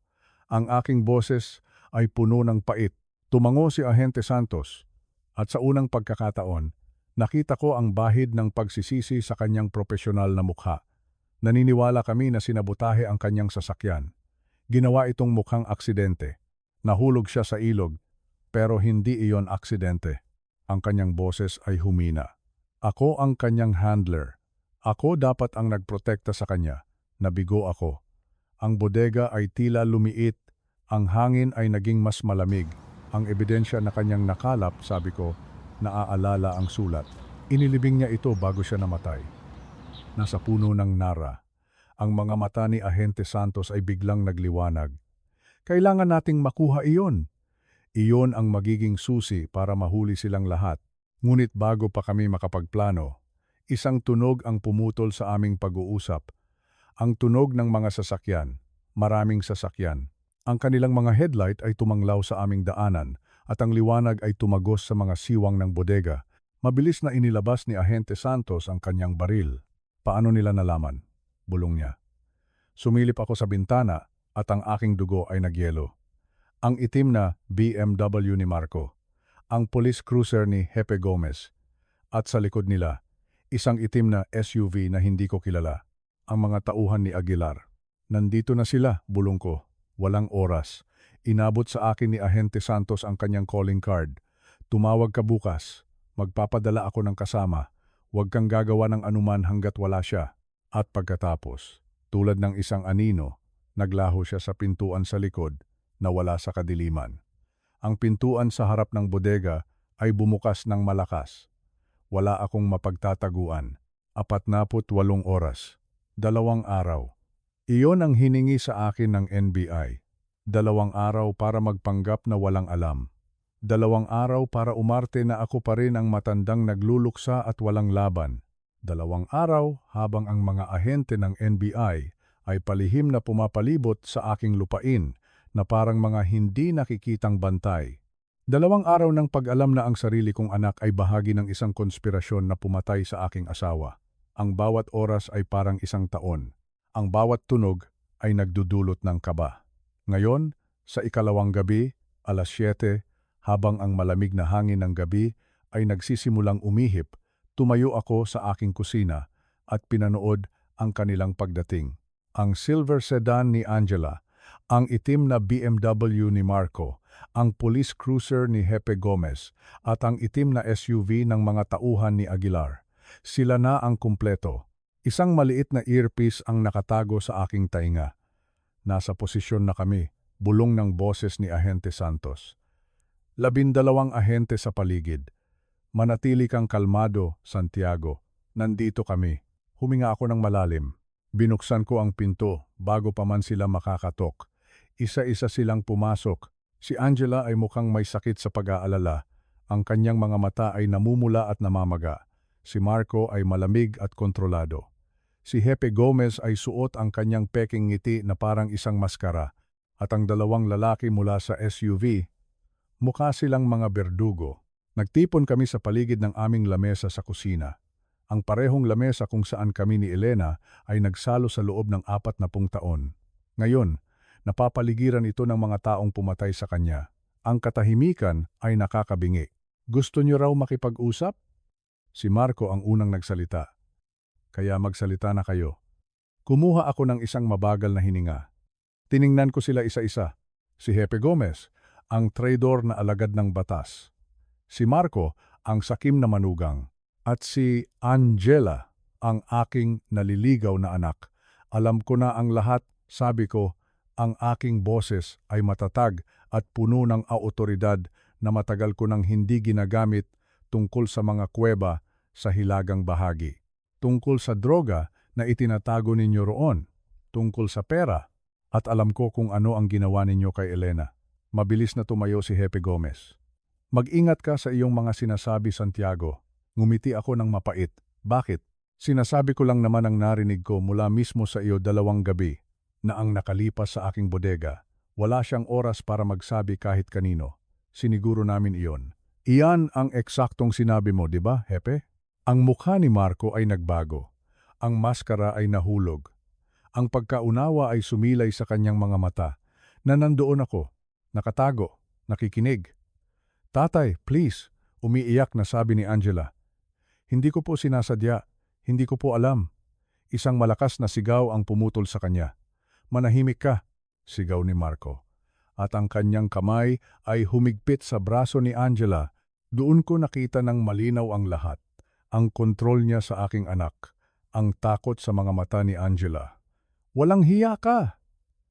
ang aking boses ay puno ng pait. Tumango si Ahente Santos at sa unang pagkakataon, nakita ko ang bahid ng pagsisisi sa kanyang profesional na mukha. Naniniwala kami na sinabotahe ang kanyang sasakyan. Ginawa itong mukhang aksidente. Nahulog siya sa ilog, pero hindi iyon aksidente. Ang kanyang boses ay humina. Ako ang kanyang handler. Ako dapat ang nagprotekta sa kanya. Nabigo ako. Ang bodega ay tila lumiit. Ang hangin ay naging mas malamig. Ang ebidensya na kanyang nakalap, sabi ko, naaalala ang sulat. Inilibing niya ito bago siya namatay. Nasa puno ng Nara. Ang mga mata ni Ahente Santos ay biglang nagliwanag. Kailangan nating makuha iyon. Iyon ang magiging susi para mahuli silang lahat. Ngunit bago pa kami makapagplano, isang tunog ang pumutol sa aming pag-uusap. Ang tunog ng mga sasakyan, maraming sasakyan. Ang kanilang mga headlight ay tumanglaw sa aming daanan at ang liwanag ay tumagos sa mga siwang ng bodega. Mabilis na inilabas ni Ahente Santos ang kanyang baril. Paano nila nalaman? Bulong niya. Sumilip ako sa bintana at ang aking dugo ay nagyelo. Ang itim na BMW ni Marco, ang police cruiser ni Jepe Gomez, at sa likod nila, isang itim na SUV na hindi ko kilala, ang mga tauhan ni Aguilar. Nandito na sila, bulong ko. Walang oras. Inabot sa akin ni Ahente Santos ang kanyang calling card. Tumawag ka bukas. Magpapadala ako ng kasama. Huwag kang gagawa ng anuman hanggat wala siya. At pagkatapos, tulad ng isang anino, naglaho siya sa pintuan sa likod na wala sa kadiliman. Ang pintuan sa harap ng bodega ay bumukas ng malakas. Wala akong mapagtataguan. 48 oras. 2 araw. Iyon ang hiningi sa akin ng NBI. 2 araw para magpanggap na walang alam. 2 araw para umarte na ako pa rin ang matandang nagluluksa at walang laban. 2 araw habang ang mga ahente ng NBI ay palihim na pumapalibot sa aking lupain na parang mga hindi nakikitang bantay. 2 araw ng pag-alam na ang sarili kong anak ay bahagi ng isang konspirasyon na pumatay sa aking asawa. Ang bawat oras ay parang isang taon. Ang bawat tunog ay nagdudulot ng kaba. Ngayon, sa ikalawang gabi, 7:00, habang ang malamig na hangin ng gabi ay nagsisimulang umihip, tumayo ako sa aking kusina at pinanood ang kanilang pagdating. Ang silver sedan ni Angela, ang itim na BMW ni Marco, ang police cruiser ni Jepe Gomez, at ang itim na SUV ng mga tauhan ni Aguilar. Sila na ang kumpleto. Isang maliit na earpiece ang nakatago sa aking tainga. Nasa posisyon na kami, bulong ng boses ni Ahente Santos. 12 ahente sa paligid. Manatili kang kalmado, Santiago. Nandito kami. Huminga ako ng malalim. Binuksan ko ang pinto bago pa man sila makakatok. Isa-isa silang pumasok. Si Angela ay mukhang may sakit sa pag-aalala. Ang kanyang mga mata ay namumula at namamaga. Si Marco ay malamig at kontrolado. Si Jepe Gomez ay suot ang kanyang peking ngiti na parang isang maskara. At ang 2 lalaki mula sa SUV, mukha silang mga berdugo. Nagtipon kami sa paligid ng aming lamesa sa kusina. Ang parehong lamesa kung saan kami ni Elena ay nagsalo sa loob ng 40 taon. Ngayon, napapaligiran ito ng mga taong pumatay sa kanya. Ang katahimikan ay nakakabingi. Gusto niyo raw makipag-usap? Si Marco ang unang nagsalita. Kaya magsalita na kayo. Kumuha ako ng isang mabagal na hininga. Tiningnan ko sila isa-isa. Si Jepe Gomez, ang traidor na alagad ng batas. Si Marco, ang sakim na manugang. At si Angela, ang aking naliligaw na anak. Alam ko na ang lahat, sabi ko, ang aking boses ay matatag at puno ng autoridad na matagal ko nang hindi ginagamit tungkol sa mga kuweba sa hilagang bahagi. Tungkol sa droga na itinatago ninyo roon. Tungkol sa pera. At alam ko kung ano ang ginawa ninyo kay Elena. Mabilis na tumayo si Jepe Gomez. Mag-ingat ka sa iyong mga sinasabi, Santiago. Ngumiti ako ng mapait. Bakit? Sinasabi ko lang naman ang narinig ko mula mismo sa iyo 2 gabi na ang nakalipas sa aking bodega. Wala siyang oras para magsabi kahit kanino. Siniguro namin iyon. Iyan ang eksaktong sinabi mo, di ba, Jepe? Ang mukha ni Marco ay nagbago. Ang maskara ay nahulog. Ang pagkaunawa ay sumilay sa kanyang mga mata. Na nandoon ako, nakatago, nakikinig. Tatay, please, umiiyak na sabi ni Angela. Hindi ko po sinasadya, hindi ko po alam. Isang malakas na sigaw ang pumutol sa kanya. Manahimik ka, sigaw ni Marco. At ang kanyang kamay ay humigpit sa braso ni Angela Doon ko nakita ng malinaw ang lahat. Ang kontrol niya sa aking anak, ang takot sa mga mata ni Angela. "Walang hiya ka!"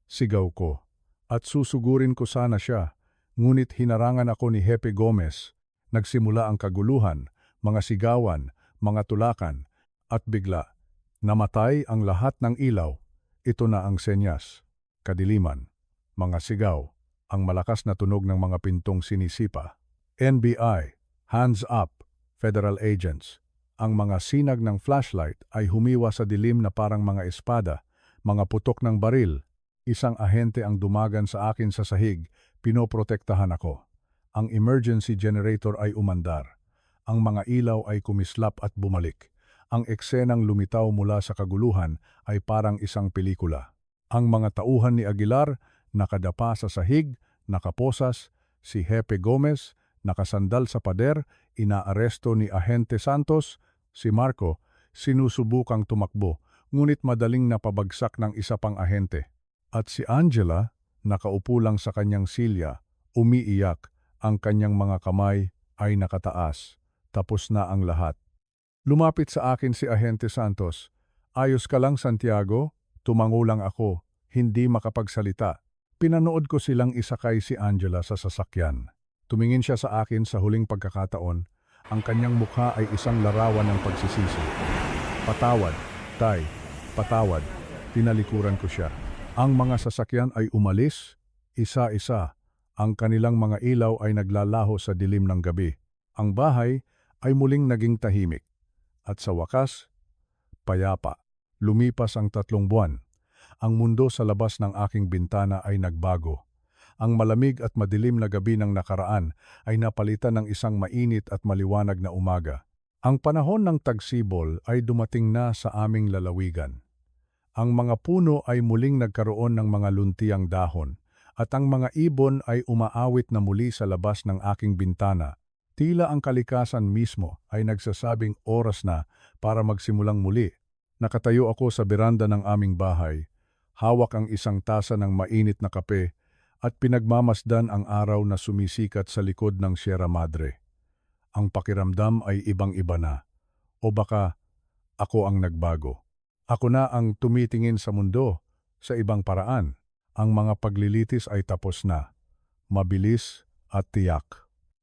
sigaw ko. At susugurin ko sana siya, ngunit hinarangan ako ni Hepe Gomez. Nagsimula ang kaguluhan, mga sigawan, mga tulakan, at bigla, namatay ang lahat ng ilaw. Ito na ang senyas. Kadiliman, mga sigaw, ang malakas na tunog ng mga pintong sinisipa. NBI, hands up, federal agents. Ang mga sinag ng flashlight ay humiwa sa dilim na parang mga espada, mga putok ng baril. Isang ahente ang dumagan sa akin sa sahig, pinoprotektahan ako. Ang emergency generator ay umandar. Ang mga ilaw ay kumislap at bumalik. Ang eksenang lumitaw mula sa kaguluhan ay parang isang pelikula. Ang mga tauhan ni Aguilar, nakadapa sa sahig, nakaposas, si Hepe Gomez, nakasandal sa pader, inaaresto ni Ahente Santos, si Marco, sinusubukang tumakbo, ngunit madaling napabagsak ng isa pang ahente. At si Angela, nakaupo lang sa kanyang silya, umiiyak, ang kanyang mga kamay ay nakataas. Tapos na ang lahat. Lumapit sa akin si Ahente Santos. "Ayos ka lang, Santiago?" Tumango lang ako, hindi makapagsalita. Pinanood ko silang isakay si Angela sa sasakyan. Tumingin siya sa akin sa huling pagkakataon. Ang kanyang mukha ay isang larawan ng pagsisisi. "Patawad, Tay, patawad." Tinalikuran ko siya. Ang mga sasakyan ay umalis, isa-isa. Ang kanilang mga ilaw ay naglalaho sa dilim ng gabi. Ang bahay ay muling naging tahimik. At sa wakas, payapa. Lumipas ang 3 buwan. Ang mundo sa labas ng aking bintana ay nagbago. Ang malamig at madilim na gabi ng nakaraan ay napalitan ng isang mainit at maliwanag na umaga. Ang panahon ng tagsibol ay dumating na sa aming lalawigan. Ang mga puno ay muling nagkaroon ng mga luntiang dahon, at ang mga ibon ay umaawit na muli sa labas ng aking bintana. Tila ang kalikasan mismo ay nagsasabing oras na para magsimulang muli. Nakatayo ako sa beranda ng aming bahay, hawak ang isang tasa ng mainit na kape at pinagmamasdan ang araw na sumisikat sa likod ng Sierra Madre. Ang pakiramdam ay ibang-iba na. O baka ako ang nagbago. Ako na ang tumitingin sa mundo sa ibang paraan. Ang mga paglilitis ay tapos na. Mabilis at tiyak.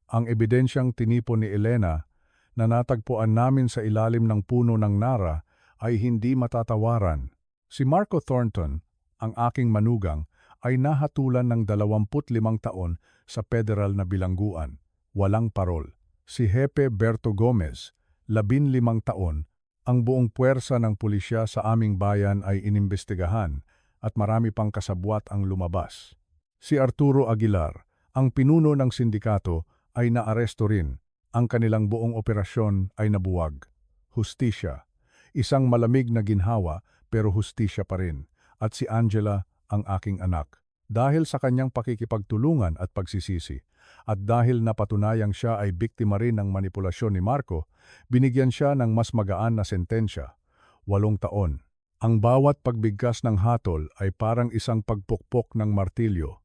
Ang ebidensyang tinipon ni Elena na natagpuan namin sa ilalim ng puno ng Nara ay hindi matatawaran. Si Marco Thornton, ang aking manugang, ay nahatulan ng 25 taon sa federal na bilangguan, walang parol. Si Hepe Berto Gomez, 15 taon, ang buong puwersa ng pulisya sa aming bayan ay inimbestigahan at marami pang kasabwat ang lumabas. Si Arturo Aguilar, ang pinuno ng sindikato, ay naaresto rin. Ang kanilang buong operasyon ay nabuwag. Hustisya. Isang malamig na ginhawa pero hustisya pa rin. At si Angela, ang aking anak. Dahil sa kanyang pakikipagtulungan at pagsisisi, at dahil napatunayang siya ay biktima rin ng manipulasyon ni Marco, binigyan siya ng mas magaan na sentensya, 8 taon. Ang bawat pagbigkas ng hatol ay parang isang pagpukpok ng martilyo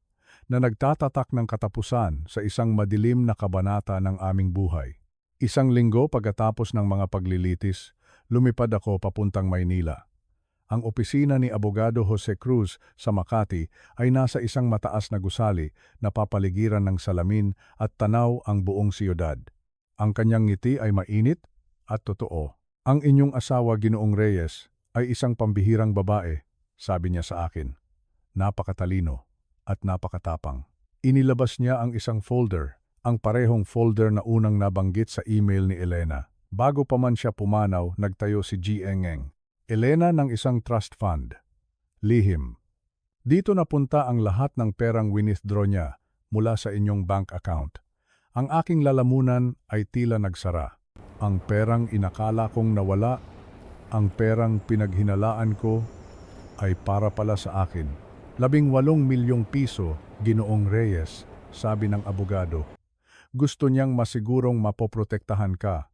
na nagtatatak ng katapusan sa isang madilim na kabanata ng aming buhay. Isang linggo pagkatapos ng mga paglilitis, lumipad ako papuntang Maynila. Ang opisina ni Abogado Jose Cruz sa Makati ay nasa isang mataas na gusali na papaligiran ng salamin at tanaw ang buong siyudad. Ang kanyang ngiti ay mainit at totoo. "Ang inyong asawa, Ginoong Reyes, ay isang pambihirang babae," sabi niya sa akin. Napakatalino at napakatapang. Inilabas niya ang isang folder, ang parehong folder na unang nabanggit sa email ni Elena. Bago pa man siya pumanaw, nagtayo si G. Engeng. "Elena, ng isang trust fund. Lihim. Dito napunta ang lahat ng perang winithdraw niya mula sa inyong bank account. Ang aking lalamunan ay tila nagsara. Ang perang inakala kong nawala, ang perang pinaghinalaan ko ay para pala sa akin. 18 milyong piso, Ginoong Reyes," sabi ng abogado. "Gusto niyang masigurong mapoprotektahan ka,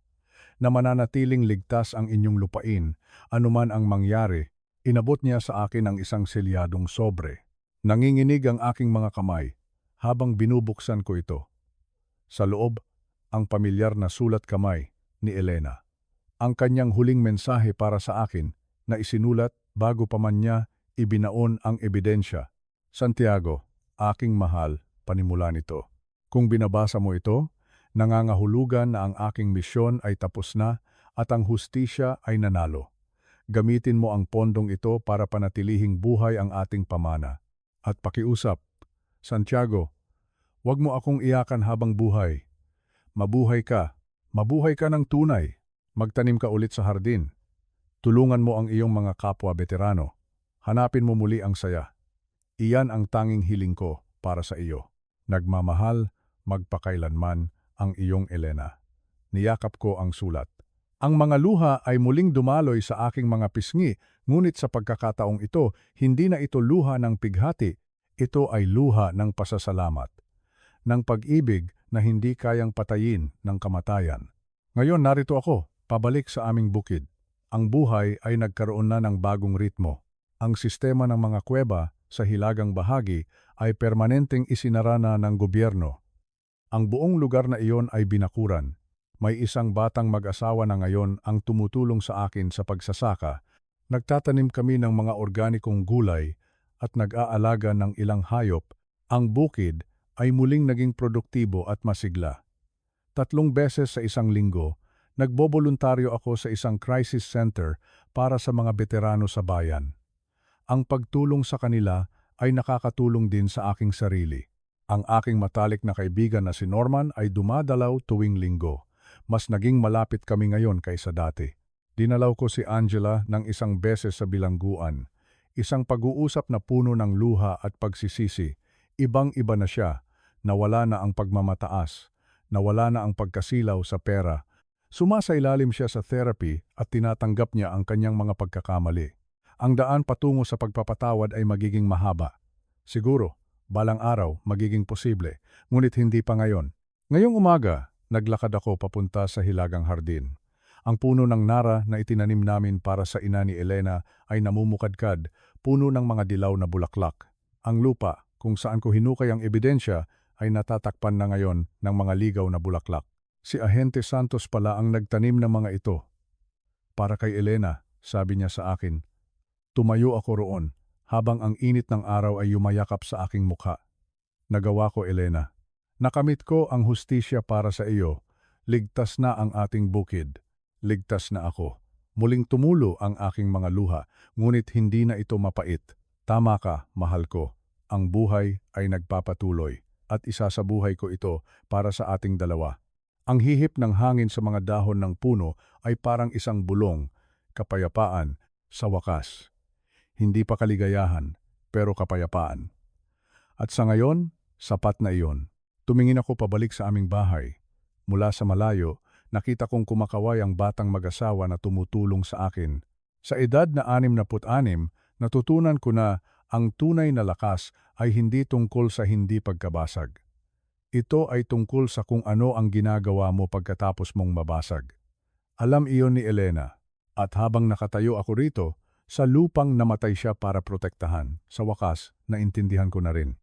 na mananatiling ligtas ang inyong lupain, anuman ang mangyari." Inabot niya sa akin ang isang selyadong sobre. Nanginginig ang aking mga kamay habang binubuksan ko ito. Sa loob, ang pamilyar na sulat kamay ni Elena. Ang kanyang huling mensahe para sa akin na isinulat bago pa man niya ibinaon ang ebidensya. Santiago, aking mahal, panimula nito. Kung binabasa mo ito, nangangahulugan na ang aking misyon ay tapos na at ang hustisya ay nanalo. Gamitin mo ang pondong ito para panatilihing buhay ang ating pamana. At pakiusap, Santiago, huwag mo akong iyakan habang buhay. Mabuhay ka ng tunay. Magtanim ka ulit sa hardin. Tulungan mo ang iyong mga kapwa veterano. Hanapin mo muli ang saya. Iyan ang tanging hiling ko para sa iyo. Nagmamahal, magpakailanman ang iyong Elena. Niyakap ko ang sulat. Ang mga luha ay muling dumaloy sa aking mga pisngi, ngunit sa pagkakataong ito, hindi na ito luha ng pighati. Ito ay luha ng pasasalamat. Ng pag-ibig na hindi kayang patayin ng kamatayan. Ngayon narito ako, pabalik sa aming bukid. Ang buhay ay nagkaroon na ng bagong ritmo. Ang sistema ng mga kuweba sa hilagang bahagi ay permanenteng isinara na ng gobyerno. Ang buong lugar na iyon ay binakuran. May isang batang mag-asawa na ngayon ang tumutulong sa akin sa pagsasaka. Nagtatanim kami ng mga organikong gulay at nag-aalaga ng ilang hayop. Ang bukid ay muling naging produktibo at masigla. 3 beses sa isang linggo, nagboboluntaryo ako sa isang crisis center para sa mga veterano sa bayan. Ang pagtulong sa kanila ay nakakatulong din sa aking sarili. Ang aking matalik na kaibigan na si Norman ay dumadalaw tuwing linggo. Mas naging malapit kami ngayon kaysa dati. Dinalaw ko si Angela ng isang beses sa bilangguan. Isang pag-uusap na puno ng luha at pagsisisi. Ibang-iba na siya. Nawala na ang pagmamataas. Nawala na ang pagkasilaw sa pera. Sumasailalim siya sa therapy at tinatanggap niya ang kanyang mga pagkakamali. Ang daan patungo sa pagpapatawad ay magiging mahaba. Siguro, balang araw magiging posible, ngunit hindi pa ngayon. Ngayong umaga, naglakad ako papunta sa hilagang hardin. Ang puno ng nara na itinanim namin para sa ina ni Elena ay namumukadkad, puno ng mga dilaw na bulaklak. Ang lupa, kung saan ko hinukay ang ebidensya, ay natatakpan na ngayon ng mga ligaw na bulaklak. Si Ahente Santos pala ang nagtanim ng mga ito. Para kay Elena, sabi niya sa akin. Tumayo ako roon, habang ang init ng araw ay yumayakap sa aking mukha. Nagawa ko, Elena. Nakamit ko ang hustisya para sa iyo. Ligtas na ang ating bukid. Ligtas na ako. Muling tumulo ang aking mga luha, ngunit hindi na ito mapait. Tama ka, mahal ko. Ang buhay ay nagpapatuloy, at isasabuhay ko ito para sa ating dalawa. Ang hihip ng hangin sa mga dahon ng puno ay parang isang bulong, kapayapaan, sa wakas. Hindi pa kaligayahan, pero kapayapaan. At sa ngayon, sapat na iyon. Tumingin ako pabalik sa aming bahay. Mula sa malayo, nakita kong kumakaway ang batang mag-asawa na tumutulong sa akin. Sa edad na 66, natutunan ko na ang tunay na lakas ay hindi tungkol sa hindi pagkabasag. Ito ay tungkol sa kung ano ang ginagawa mo pagkatapos mong mabasag. Alam iyon ni Elena, at habang nakatayo ako rito, sa lupang namatay siya para protektahan, sa wakas, naintindihan ko na rin.